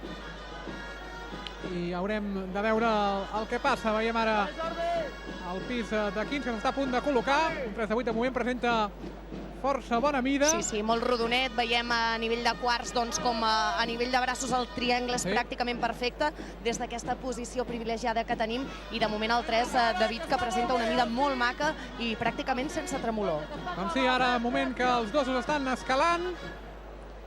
i haurem de veure el que passa. Veiem ara el pis de 15 que s'està a punt de col·locar, un 3 de 8 de moment presenta força bona mida. Sí, molt rodonet, veiem a nivell de quarts doncs com a nivell de braços el triangle és pràcticament perfecte des d'aquesta posició privilegiada que tenim i de moment el 3 David que presenta una mida molt maca i pràcticament sense tremolor. Doncs sí, ara moment que els dosos estan escalant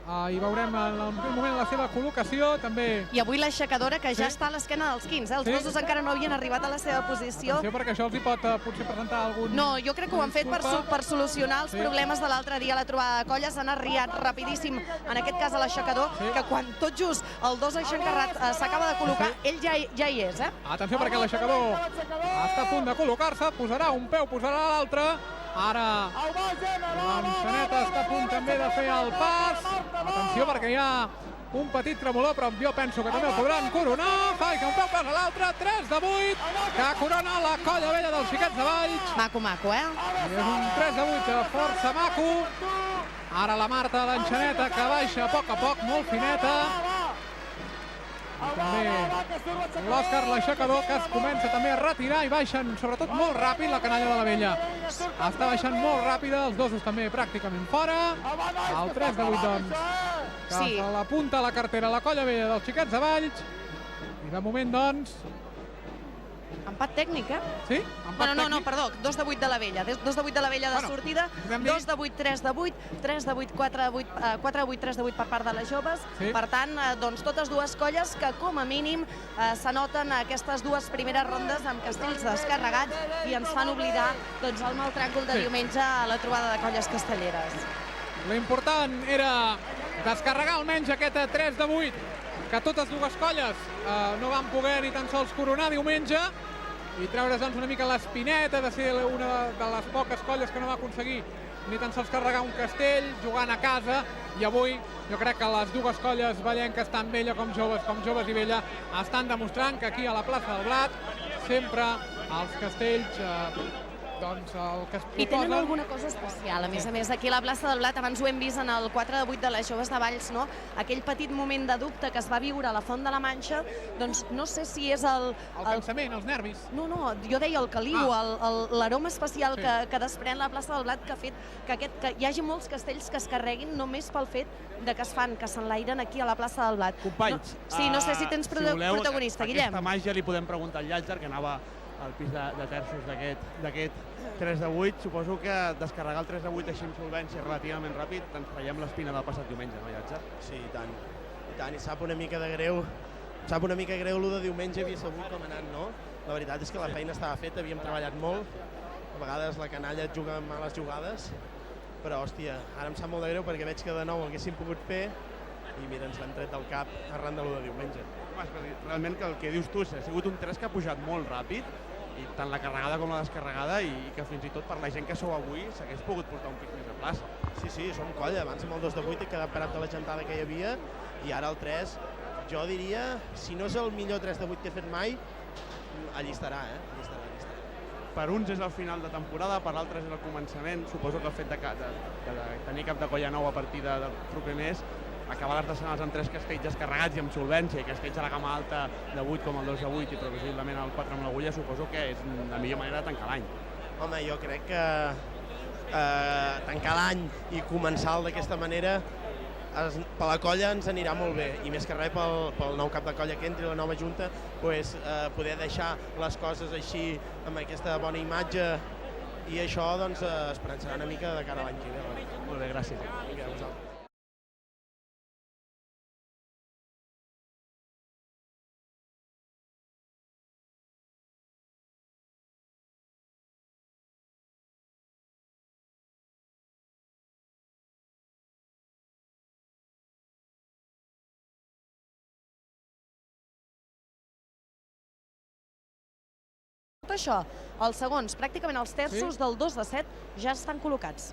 i veurem en el moment la seva col·locació també. I avui l'aixecadora que ja està a l'esquena dels 15, els dosos encara no havien arribat a la seva posició. Atenció perquè això els hi pot potser presentar algun... No, jo crec que ho han fet per solucionar els problemes de l'altre dia a la trobada de colles, han arriat rapidíssim, en aquest cas a l'aixecador, que quan tot just el dos Aixencarrat s'acaba de col·locar, ell ja hi és, Atenció perquè l'aixecador està a punt de col·locar-se, posarà un peu, posarà l'altre. Ara l'enxaneta està a punt també de fer el pas. Atenció perquè hi ha un petit tremolor, però jo penso que també el podran coronar. Fa que un peu passa l'altre, 3 de 8, que corona la colla vella dels Xiquets de Valls. Maco, És un 3 de 8 força maco. Ara la Marta l'enxaneta que baixa a poc, molt fineta. també l'Òscar l'aixecador, que es comença també a retirar i baixen sobretot molt ràpid la canalla de la Vella. Està baixant molt ràpida, els dosos també pràcticament fora. El 3 de 8, doncs, que se l'apunta a la cartera la colla vella dels Xiquets de Valls. I de moment, doncs... Empat tècnic, eh? Sí? Bueno, no, perdó, 2 de 8 de la Vella. 2 de 8 de la Vella de sortida, 2 de 8, 3 de 8, 3 de 8, 4 de 8, 4 de 8, 3 de 8 per part de les joves. Per tant, doncs, totes dues colles que, com a mínim, s'anoten aquestes dues primeres rondes amb castells descarregats i ens fan oblidar doncs, el mal tràngol de diumenge a la trobada de colles castelleres. L'important era descarregar almenys aquest 3 de 8, que totes dues colles no van poder ni tan sols coronar diumenge, i treure's doncs, una mica l'espineta de ser una de les poques colles que no va aconseguir ni tan sols carregar un castell, jugant a casa, i avui jo crec que les dues colles vallenques, tant Vella com Joves i Vella, estan demostrant que aquí a la plaça del Blat sempre els castells doncs el que es proposen... I tenen alguna cosa especial, a més, aquí a la plaça del Blat, abans ho hem vist en el 4 de 8 de les joves de Valls, no? Aquell petit moment de dubte que es va viure a la Font de la Manxa, doncs no sé si és el cansament, els nervis. No, jo deia el caliu, l'aroma especial que desprèn la plaça del Blat, que ha fet que hi hagi molts castells que es carreguin només pel fet de que es fan, que s'enlairen aquí a la plaça del Blat. Companys, sí, no sé si tens protagonista, Guillem. Aquesta màgia li podem preguntar al Llàtzer, que anava al pis de terços d'aquest 3 de 8. Suposo que descarregar el 3 de 8 així amb solvència relativament ràpid, ens traiem l'espina del passat diumenge, no, Llàtzer? Sí, i tant, i sap una mica de greu. Sap una mica greu el de diumenge, havia sabut com anant, no? La veritat és que la feina estava feta, havíem treballat molt, a vegades la canalla et juga amb males jugades, però, hòstia, ara em sap molt de greu perquè veig que de nou haguéssim pogut fer i mira, ens l'hem tret del cap arran de lo de diumenge. Realment que el que dius tu ha sigut un 3 que ha pujat molt ràpid, i tant la carregada com la descarregada, i que fins i tot per la gent que sou avui s'hagués pogut portar un pic més a plaça. Sí, som colla. Abans amb el 2 de 8 he quedat parat de la gentada que hi havia, i ara el 3, jo diria, si no és el millor 3 de 8 que he fet mai, allí estarà, Per uns és el final de temporada, per altres és el començament. Suposo que el fet de tenir cap de colla nou a partir del proper mes, acabar les decimals amb 3 castells descarregats i amb solvència, i castells a la gamma alta de 8 com el 2 de 8 i previsiblement el 4 amb l'agulla, suposo que és la millor manera de tancar l'any. Home, jo crec que tancar l'any i començar d'aquesta manera per la colla ens anirà molt bé, i més que res pel nou cap de colla que entri, la nova junta, poder deixar les coses així amb aquesta bona imatge, i això esperançarà una mica de cara a l'any que ve. Molt bé, gràcies. Vinga, a vosaltres. Tot això, els segons, pràcticament els terços del 2 de 7 ja estan col·locats.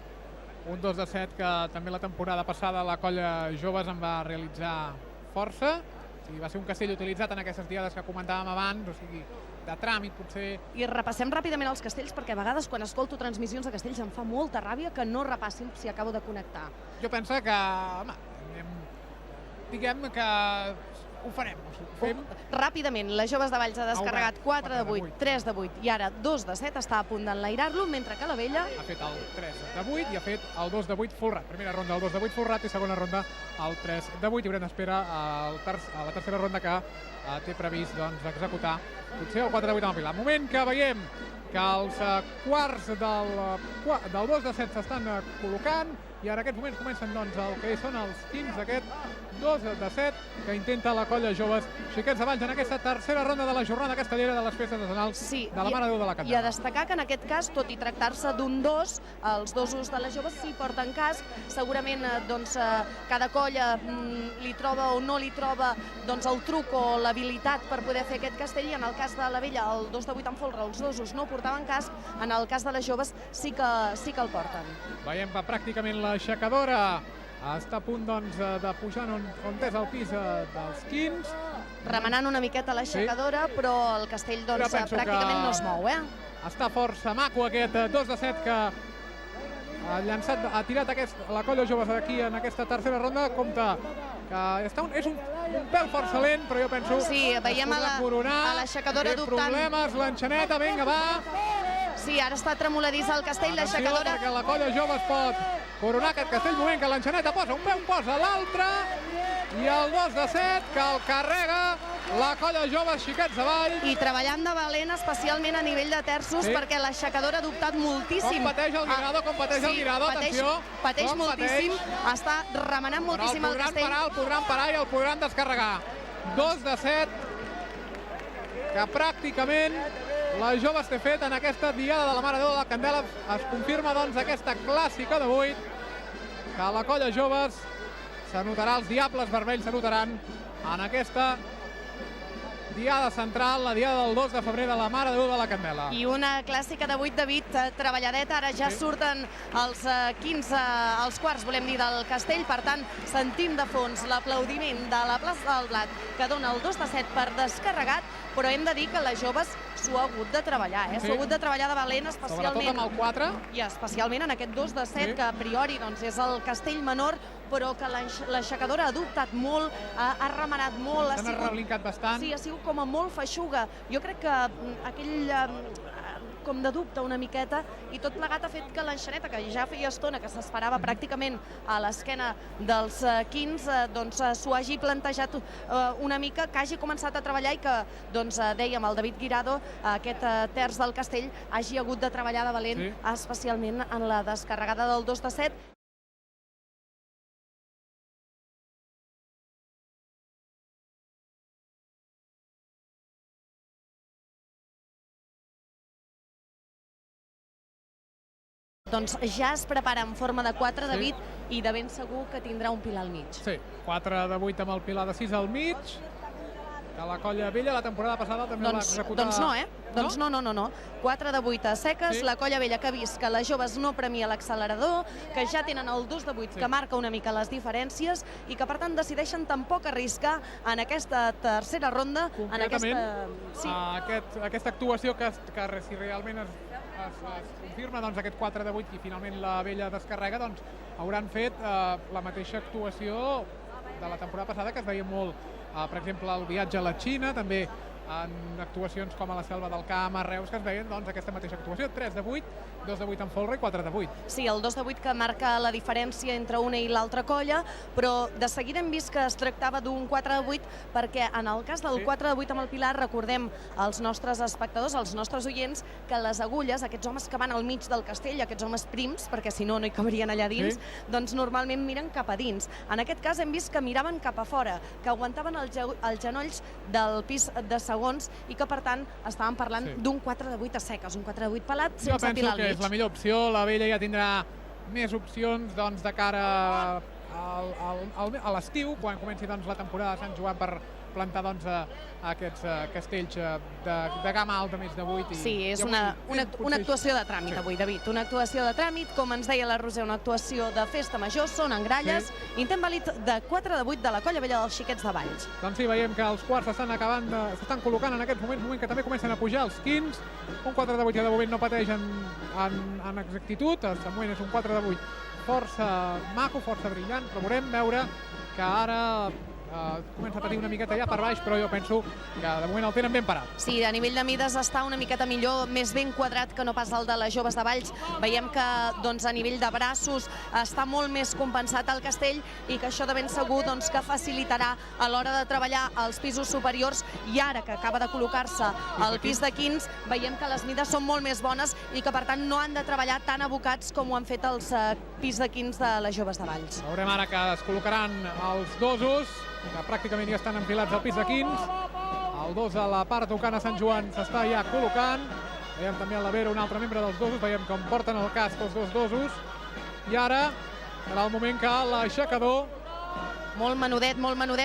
Un 2 de 7 que també la temporada passada la colla Joves en va realitzar força. O sigui, va ser un castell utilitzat en aquestes diades que comentàvem abans, o sigui, de tràmit potser. I repassem ràpidament els castells, perquè a vegades quan escolto transmissions de castells em fa molta ràbia que no repassin si acabo de connectar. Jo penso que, home, diguem que ho farem. Ràpidament, les Joves de Valls ha descarregat 4 de 8, 3 de 8 i ara 2 de 7, està a punt d'enlairar-lo, mentre que la Vella ha fet el 3 de 8 i ha fet el 2 de 8 full rat. Primera ronda el 2 de 8 full rat i segona ronda el 3 de 8, i haurem d'esperar a la tercera ronda que té previst executar potser el 4 de 8 amb el Pilar. Moment que veiem que els quarts del 2 de 7 s'estan col·locant, i ara en aquests moments comencen el que són els quins d'aquest 2 de 7 que intenta la colla Joves Xiquets de Valls en aquesta tercera ronda de la jornada castellera de les festes nacionals de la Mare de Déu de la Candela. I a destacar que en aquest cas, tot i tractar-se d'un 2, els dosos de les Joves sí porten casc. Segurament cada colla li troba o no li troba el truc o l'habilitat per poder fer aquest castell, i en el cas de la Vella, el 2 de 8 en folre, els dosos no portaven casc, en el cas de les Joves sí que el porten. Veiem que pràcticament l'aixecadora està a punt de pujar on és el pis dels quins. Remenant una miqueta l'aixecadora, però el castell pràcticament no es mou. Està força maco aquest 2 de 7 que ha tirat la colla Joves aquí en aquesta tercera ronda. Compte és un pèl força lent, però jo penso Sí, veiem a l'aixecadora Té dubtant. problemes, l'enxaneta, vinga, va. Sí, ara està tremoladís el castell, l'aixecadora. Perquè la colla jove es pot coronar aquest castell, moment que l'enxaneta posa un peu, posa l'altre, i el 2 de 7 que el carrega la colla jove Xiquets de Valls. I treballant de valent, especialment a nivell de terços, perquè l'aixecadora ha dubtat moltíssim. Com pateix el Guirado, atenció. Pateix moltíssim, està remenant moltíssim el castell. El podran parar i el podran descarregar. 2 de 7, que pràcticament la jove es té fet en aquesta diada de la Mare de Déu de la Candela. Es confirma, doncs, aquesta clàssica de 8, que la colla joves s'anotarà, els Diables Vermells s'anotaran en aquesta diada central, la diada del 2 de febrer de la Mare de Déu de la Candela. I una clàssica de 8 de David, treballadeta, ara ja surten els 15, els quarts, volem dir, del castell, per tant, sentim de fons l'aplaudiment de la plaça del Blat, que dona el 2 de 7 per descarregat, però hem de dir que les joves s'ho ha hagut de treballar, s'ho ha hagut de treballar de valent, especialment... Sobretot amb el 4. I especialment en aquest 2 de 7, que a priori és el castell menor, però que l'aixecadora ha dubtat molt, ha remenat molt. S'han reblincat bastant. Sí, ha sigut com a molt feixuga. Jo crec que aquell com de dubte una miqueta, i tot plegat ha fet que l'enxaneta, que ja feia estona que s'esperava pràcticament a l'esquena dels 15, doncs s'ho hagi plantejat una mica, que hagi començat a treballar i que, doncs, dèiem, el David Guirado, aquest terç del castell, hagi hagut de treballar de valent, especialment en la descarregada del 2 de 7. Doncs ja es prepara en forma de 4, David, i de ben segur que tindrà un pilar al mig. Sí, 4 de 8 amb el pilar de 6 al mig, que la colla vella la temporada passada també va executar... Doncs no, Doncs no. 4 de 8 a seques, la colla vella que ha vist que les joves no premia l'accelerador, que ja tenen el 2 de 8 que marca una mica les diferències i que per tant decideixen tampoc arriscar en aquesta tercera ronda. Aquesta actuació que si realment es confirma aquest 4 de 8 i finalment la vella descarrega, doncs hauran fet la mateixa actuació de la temporada passada, que es veia molt, per exemple, el viatge a la Xina, també en actuacions com a la Selva del Camp, a Reus, que es veien aquesta mateixa actuació, 3 de 8, 2 de 8 en folre i 4 de 8. Sí, el 2 de 8 que marca la diferència entre una i l'altra colla, però de seguida hem vist que es tractava d'un 4 de 8, perquè en el cas del 4 de 8 amb el pilar, recordem als nostres espectadors, als nostres oients, que les agulles, aquests homes que van al mig del castell, aquests homes prims, perquè si no, no hi cabrien allà dins, doncs normalment miren cap a dins. En aquest cas hem vist que miraven cap a fora, que aguantaven els genolls del pis de segons i que, per tant, estàvem parlant d'un 4 de 8 a seques, un 4 de 8 pelat sense pilar al mig. És la millor opció, la vella ja tindrà més opcions de cara a l'estiu, quan comenci la temporada de Sant Joan, per plantar aquests castells de gamma alta més de 8. Sí, és una actuació de tràmit avui, David, una actuació de tràmit, com ens deia la Roser, una actuació de festa major, són en gralles, intent vàlid de 4 de 8 de la colla vella dels Xiquets de Valls. Doncs sí, veiem que els quarts s'estan col·locant en aquest moment que també comencen a pujar els 15, un 4 de 8 que de moment no pateix en exactitud, el moment és un 4 de 8 força maco, força brillant, però veure que ara comença a patir una miqueta ja per baix, però jo penso que de moment el tenen ben parat. Sí, a nivell de mides està una miqueta millor, més ben quadrat que no pas el de les joves de Valls. Veiem que a nivell de braços està molt més compensat el castell i que això de ben segur que facilitarà a l'hora de treballar als pisos superiors, i ara que acaba de col·locar-se al pis de 15, veiem que les mides són molt més bones i que per tant no han de treballar tan abocats com ho han fet els pis de 15 de les joves de Valls. Veurem ara que es col·locaran els dosos, que pràcticament ja estan enfilats al pis de 15. El 2 a la part tocant a Sant Joan s'està ja col·locant. Veiem també a l'Avera un altre membre dels dosos, veiem com porten el casc els dos dosos. I ara serà el moment que l'aixecador... Molt menudet,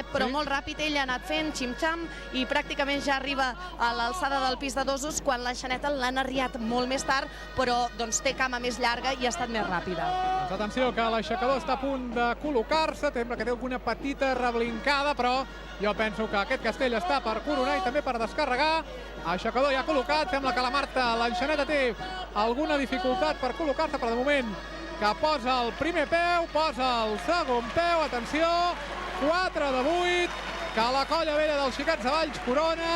però molt ràpid. Ell ha anat fent xim-xam i pràcticament ja arriba a l'alçada del pis de dosos, quan l'enxaneta l'han arriat molt més tard, però té cama més llarga i ha estat més ràpida. Doncs atenció, que l'aixecador està a punt de col·locar-se, sembla que té alguna petita reblincada, però jo penso que aquest castell està per coronar i també per descarregar. Aixecador ja col·locat, sembla que la Marta, l'enxaneta, té alguna dificultat per col·locar-se, però de moment que posa el primer peu, posa el segon peu, atenció, 4 de 8, que la colla vella dels Xiquets de Valls corona,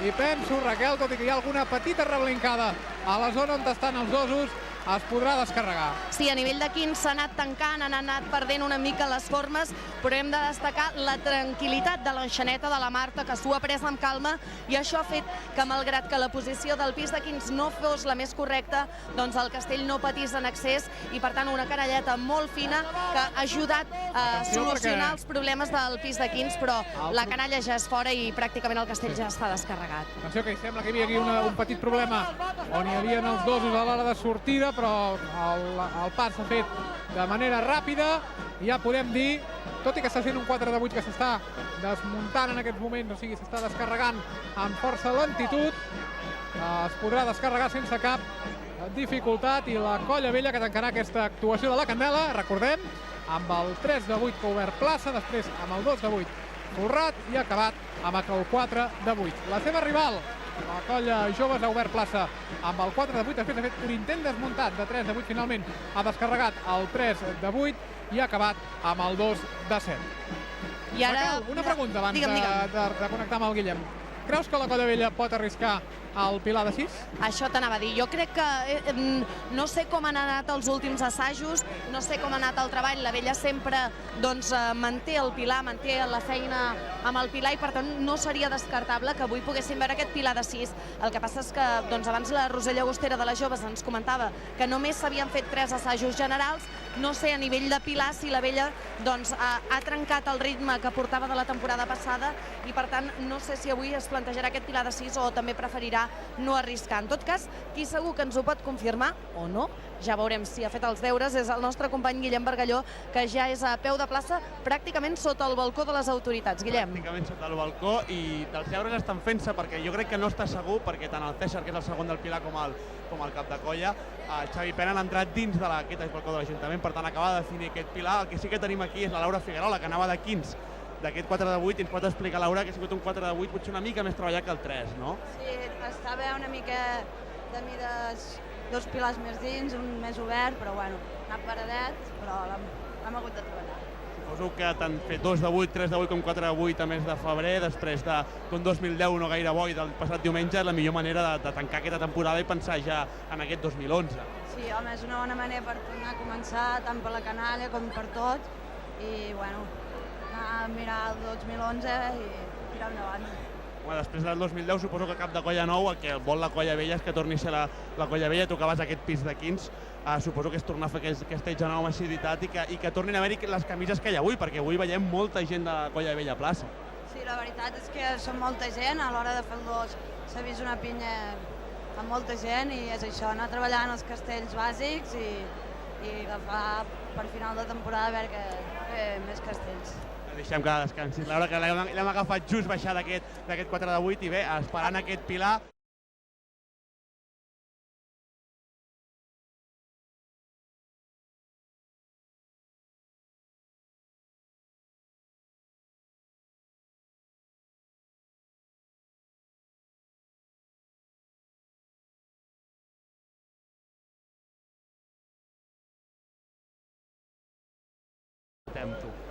i penso, Raquel, tot i que hi ha alguna petita reblincada a la zona on estan els dosos, es podrà descarregar. Sí, a nivell de 15 s'ha anat tancant, han anat perdent una mica les formes, però hem de destacar la tranquil·litat de l'enxaneta de la Marta, que s'ho ha pres amb calma, i això ha fet que, malgrat que la posició del pis de 15 no fos la més correcta, doncs el castell no patís en excés, i per tant una canalleta molt fina que ha ajudat a solucionar els problemes del pis de 15, però la canalla ja és fora i pràcticament el castell ja està descarregat. Atenció, que hi sembla que hi havia aquí un petit problema on hi havia els dosos a l'hora de sortida, però el pas s'ha fet de manera ràpida i ja podem dir, tot i que està sent un 4 de 8 que s'està desmuntant en aquests moments, o sigui, s'està descarregant amb força lentitud, es podrà descarregar sense cap dificultat, i la colla vella que tancarà aquesta actuació de la Candela, recordem, amb el 3 de 8 que ha obert plaça, després amb el 2 de 8 forrat i acabat amb el 4 de 8. La seva rival, la colla Joves, ha obert plaça amb el 4 de 8, després ha fet un intent desmuntat de 3 de 8, finalment ha descarregat el 3 de 8 i ha acabat amb el 2 de 7. I ara... Raquel, una pregunta abans de connectar amb el Guillem. Creus que la colla vella pot arriscar el pilar de 6? Això t'anava a dir. Jo crec que no sé com han anat els últims assajos, no sé com ha anat el treball. La vella sempre manté el pilar, manté la feina amb el pilar, i per tant no seria descartable que avui poguéssim veure aquest pilar de 6. El que passa és que abans la Roser Llagostera de les Joves ens comentava que només s'havien fet 3 assajos generals. No sé a nivell de pilar si la vella ha trencat el ritme que portava de la temporada passada, i per tant no sé si avui es plantejarà aquest pilar de 6 o també preferirà no arriscar. En tot cas, qui segur que ens ho pot confirmar o no, ja veurem si ha fet els deures, és el nostre company Guillem Bargalló, que ja és a peu de plaça, pràcticament sota el balcó de les autoritats. Guillem. Pràcticament sota el balcó, i dels deures estan fent-se, perquè jo crec que no està segur, perquè tant el César, que és el segon del pilar, com el cap de colla, el Xavi Pena han entrat dins d'aquest balcó de l'Ajuntament, per tant acaba de definir aquest pilar. El que sí que tenim aquí és la Laura Figuerola, que anava de 15 d'aquest 4 de 8, i ens pot explicar, Laura, que ha sigut un 4 de 8 potser una mica més treballat que el 3, no? Sí, estava una mica de mides, 2 pilars més dins, un més obert, però bueno, anar paradet, però l'hem hagut de treballar. Suposo que t'han fet 2 de 8, 3 de 8 com 4 de 8 a mes de febrer, després d'un 2010 no gaire bo i del passat diumenge, és la millor manera de tancar aquesta temporada i pensar ja en aquest 2011. Sí, home, és una bona manera per tornar a començar, tant per la canalla com per tot, i bueno, anar a mirar el 2011 i tirar endavant. Bueno, després del 2010 suposo que cap de colla nou, el que vol la colla vella és que torni a ser la colla vella. Tu acabes aquest pis de 15, suposo que és tornar a fer aquest eix de nova massivitat i que tornin a haver-hi les camises que hi ha avui, perquè avui veiem molta gent de la colla vella a plaça. Sí, la veritat és que som molta gent, a l'hora de fer el 2 s'ha vist una pinya amb molta gent, i és això, anar treballant els castells bàsics i agafar per final de temporada a veure que més castells. Deixem que descansi. Laura, que l'hem agafat just baixar d'aquest 4 de 8 i bé, esperant aquest pilar.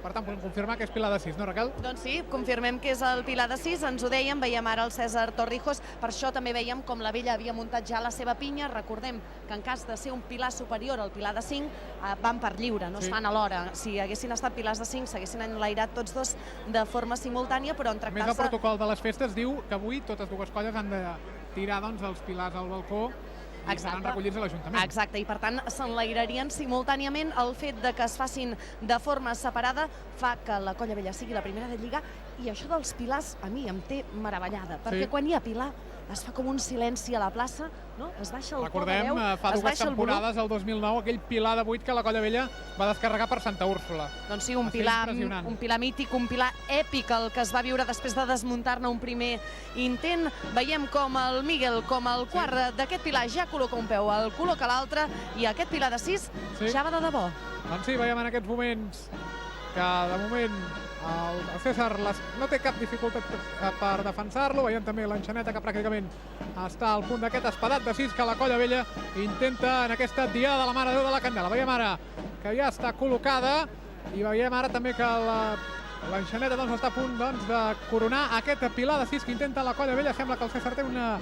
Per tant, podem confirmar que és pilar de 6, no, Raquel? Doncs sí, confirmem que és el pilar de 6, ens ho dèiem, veiem ara el César Torrijos, per això també veiem com la vella havia muntat ja la seva pinya. Recordem que en cas de ser un pilar superior al pilar de 5, van per lliure, no es fan alhora. Si haguessin estat pilars de 5, s'haguessin enlairat tots dos de forma simultània, però en tractar-se... A més, el protocol de les festes diu que avui totes dues colles han de tirar els pilars al balcó i seran recollits a l'Ajuntament. Exacte, i per tant s'enlairarien simultàniament. El fet de que es facin de forma separada fa que la colla vella sigui la primera de lligar, i això dels pilars a mi em té meravellada, perquè quan hi ha pilar es fa com un silenci a la plaça, no? Es baixa el to de veu, Recordem, fa 2 temporades, el 2009, aquell pilar de 8 que la colla vella va descarregar per Santa Úrsula. Doncs sí, un pilar mític, un pilar èpic, el que es va viure després de desmuntar-ne un primer intent. Veiem com el Miguel, com el quart d'aquest pilar, ja col·loca un peu, el col·loca l'altre, i aquest pilar de 6 ja va de debò. Doncs sí, veiem en aquests moments que de moment el César no té cap dificultat per defensar-lo. Veiem també l'enxaneta que pràcticament està al punt d'aquest espadat de 6 que la colla vella intenta en aquesta diada de la Mare de Déu de la Candela. Veiem ara que ja està col·locada, i veiem ara també que L'enxaneta doncs, està a punt de coronar aquest pilar de 6 que intenta la Colla Vella. Sembla que el César té una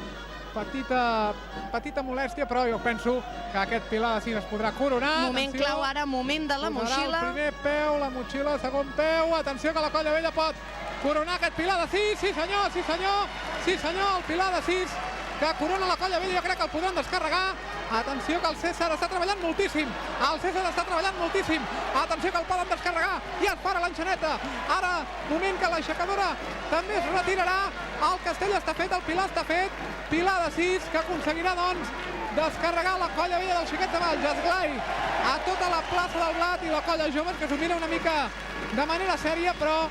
petita molèstia, però jo penso que aquest pilar de 6 es podrà coronar. Moment clau ara, moment de la motxilla. El primer peu, la motxilla, el segon peu. Atenció que la Colla Vella pot coronar aquest pilar de 6. Sí senyor, sí senyor, sí senyor, el pilar de 6 que corona la Colla Vella. Jo crec que el podran descarregar. Atenció que el César està treballant moltíssim. El César està treballant moltíssim. Atenció que el poden descarregar. I es para l'enxaneta. Ara, moment que l'aixecadora també es retirarà. El castell està fet, el pilar està fet. Pilar de 6 que aconseguirà, doncs, descarregar la Colla Vella del Xiquets de Valls. Esglai a tota la plaça del Blat i la Colla Joves, que s'ho mira una mica de manera sèria, però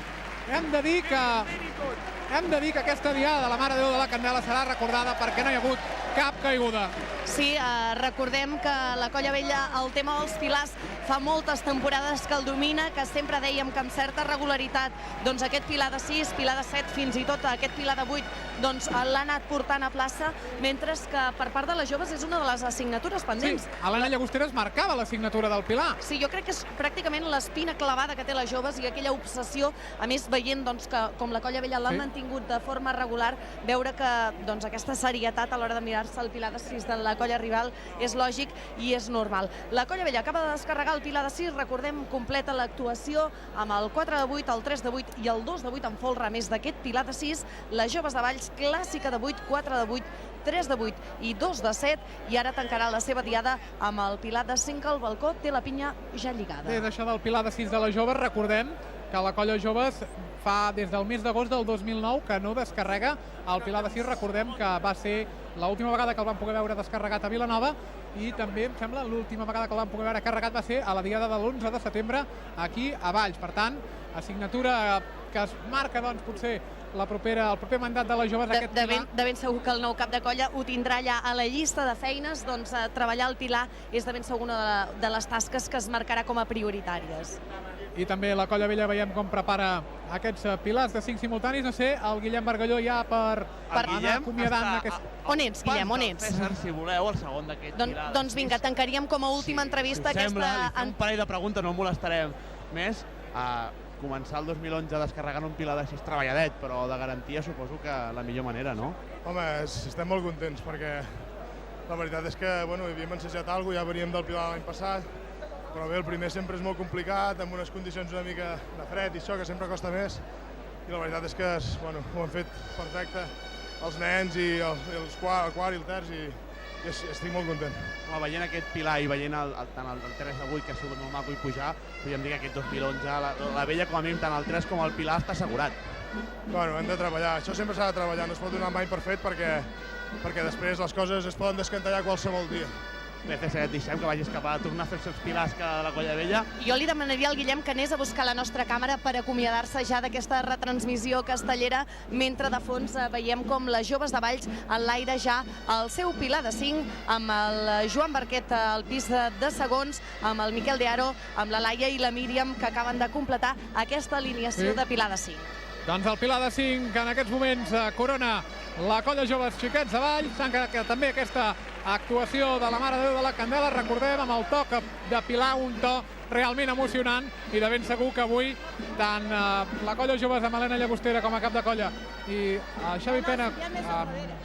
hem de dir que aquesta diada de la Mare de Déu de la Candela serà recordada perquè no hi ha hagut cap caiguda. Sí, recordem que la Colla Vella, el tema dels pilars, fa moltes temporades que el domina, que sempre dèiem que amb certa regularitat doncs aquest pilar de 6, pilar de 7, fins i tot aquest pilar de 8 doncs l'ha anat portant a plaça, mentre que per part de les joves és una de les assignatures pendents. Sí, Helena Llagostera es marcava la signatura del pilar. Sí, jo crec que és pràcticament l'espina clavada que té les joves i aquella obsessió, a més veient doncs, que com la Colla Vella l'ha mantingut de forma regular, veure que doncs, aquesta serietat a l'hora de mirar-se el pilar de 6 de la colla rival és lògic i és normal. La Colla Vella acaba de descarregar el pilar de 6, recordem, completa l'actuació amb el 4 de 8, el 3 de 8 i el 2 de 8 en folre, a més d'aquest pilar de 6, les joves de Valls, clàssica de 8, 4 de 8, 3 de 8 i 2 de 7, i ara tancarà la seva diada amb el pilar de 5 al balcó, té la pinya ja lligada. Des d'això del pilar de 6 de les joves, recordem que la Colla Joves fa des del mes d'agost del 2009 que no descarrega el pilar de 6. Recordem que va ser l'última vegada que el vam poder veure descarregat a Vilanova i també, em sembla, l'última vegada que el vam poder veure carregat va ser a la diada de l'11 de setembre aquí a Valls. Per tant, assignatura que es marca, doncs, potser el proper mandat de les joves d'aquest pilar. De ben segur que el nou cap de colla ho tindrà allà a la llista de feines, doncs treballar el pilar és de ben segur una de les tasques que es marcarà com a prioritàries. I també la Colla Vella veiem com prepara aquests pilars de 5 simultanis. No sé, el Guillem Bargalló ja per anar acomiadant aquest... On ets, Guillem, on ets? César, si voleu, el segon d'aquest pilar. Doncs vinga, tancaríem com a última entrevista aquesta... Li fem un parell de preguntes, no molestarem més. Començar el 2011 descarregant un pilar de 6 treballadet, però de garantia suposo que la millor manera, no? Home, estem molt contents perquè la veritat és que havíem ensajat alguna cosa, ja veníem del pilar l'any passat, però bé, el primer sempre és molt complicat, amb unes condicions una mica de fred i això, que sempre costa més, i la veritat és que ho han fet perfecte els nens i el quart i el terç, i estic molt content. Home, veient aquest pilar i veient tant el 3 de 8, que ha sigut molt maco i pujar, podríem dir que aquest 2011, la Vella com a mínim, tant el 3 com el pilar està assegurat. Hem de treballar, això sempre s'ha de treballar, no es pot donar mai per fet perquè després les coses es poden descantellar qualsevol dia. Bé, César, et deixem que vagis cap a tornar a fer els seus pilars que de la Colla Vella. Jo li demanaria al Guillem que anés a buscar la nostra càmera per acomiadar-se ja d'aquesta retransmissió castellera, mentre de fons veiem com les joves de Valls enlaire ja el seu pilar de 5, amb el Joan Barquet al pis de segons, amb el Miquel de Aro, amb la Laia i la Míriam, que acaben de completar aquesta alineació de pilar de 5. Doncs el pilar de 5, que en aquests moments corona la Colla Joves Xiquets de Valls. S'han quedat també aquesta actuació de la Mare de Déu de la Candela, recordem, amb el toc de pilar, un to realment emocionant, i de ben segur que avui tant la Colla Joves amb Helena Llagostera com a cap de colla i Xavi Pena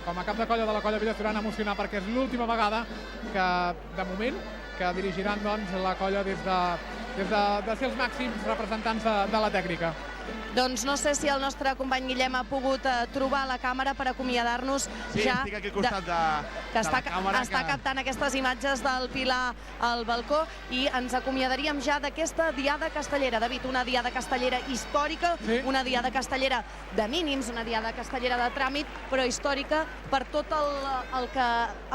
com a cap de colla de la Colla Vella estaran emocionar, perquè és l'última vegada que, de moment, que dirigiran doncs, la colla des de ser els màxims representants de la tècnica. Doncs no sé si el nostre company Guillem ha pogut trobar la càmera per acomiadar-nos ja... Sí, estic aquí al costat de la càmera. Està captant aquestes imatges del pilar al balcó i ens acomiadaríem ja d'aquesta diada castellera. David, una diada castellera històrica, una diada castellera de mínims, una diada castellera de tràmit, però històrica per tot el que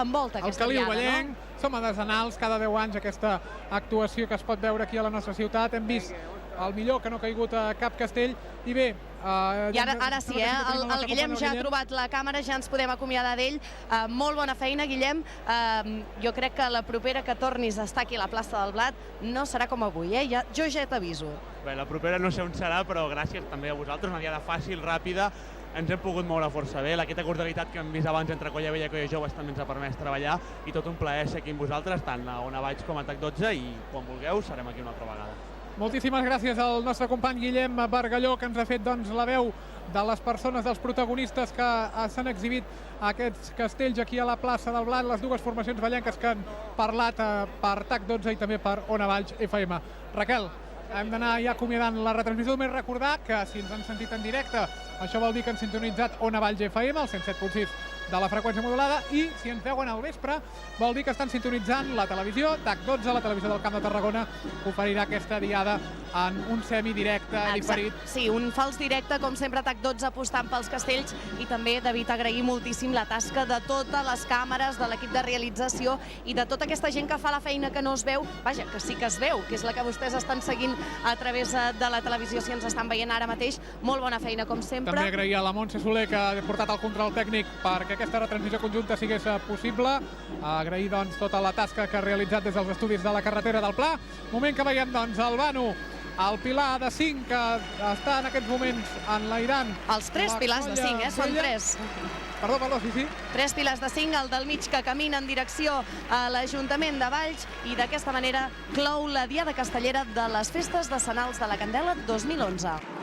envolta aquesta diada, no? Som a desenals, cada 10 anys aquesta actuació que es pot veure aquí a la nostra ciutat. Hem vist el millor que no ha caigut a cap castell, i bé... I ara sí, el Guillem ja ha trobat la càmera, ja ens podem acomiadar d'ell. Molt bona feina, Guillem. Jo crec que la propera que tornis a estar aquí a la plaça del Blat no serà com avui, jo ja t'aviso. Bé, la propera no sé on serà, però gràcies també a vosaltres, una diada fàcil, ràpida, ens hem pogut moure força bé. Aquesta cordialitat que hem vist abans entre Colla Vella i Colla Joves també ens ha permès treballar, i tot un plaer ser aquí amb vosaltres, tant a Ona Valls com a TAC 12, i quan vulgueu serem aquí una altra vegada. Moltíssimes gràcies al nostre company Guillem Bargalló, que ens ha fet la veu de les persones, dels protagonistes que s'han exhibit a aquests castells aquí a la plaça del Blat, les dues formacions vallenques que han parlat per TAC12 i també per Ona Valls FM. Raquel, hem d'anar ja acomiadant la retransmissió. Només recordar que si ens han sentit en directe, això vol dir que han sintonitzat Ona Valls FM, el 107.6 de la freqüència modulada, i si ens veuen al vespre vol dir que estan sintonitzant la televisió TAC12, la televisió del Camp de Tarragona, que oferirà aquesta diada en un semidirecte diferit. Sí, un fals directe, com sempre, TAC12 apostant pels castells, i també, David, agrair moltíssim la tasca de totes les càmeres, de l'equip de realització i de tota aquesta gent que fa la feina que no es veu, vaja, que sí que es veu, que és la que vostès estan seguint a través de la televisió, si ens estan veient ara mateix. Molt bona feina, com sempre. També agrair a la Montse Soler, que ha portat el control tècnic perquè aquesta retransmissió conjunta sigués possible. Agrair, doncs, tota la tasca que ha realitzat des dels estudis de la carretera del Pla. Moment que veiem, doncs, el Banu, el pilar de 5, que està en aquests moments enlairant. Els 3 pilars de 5, són 3. Perdó, sí. 3 pilars de 5, el del mig que camina en direcció a l'Ajuntament de Valls, i d'aquesta manera clou la Diada Castellera de les Festes Decenals de la Candela 2011.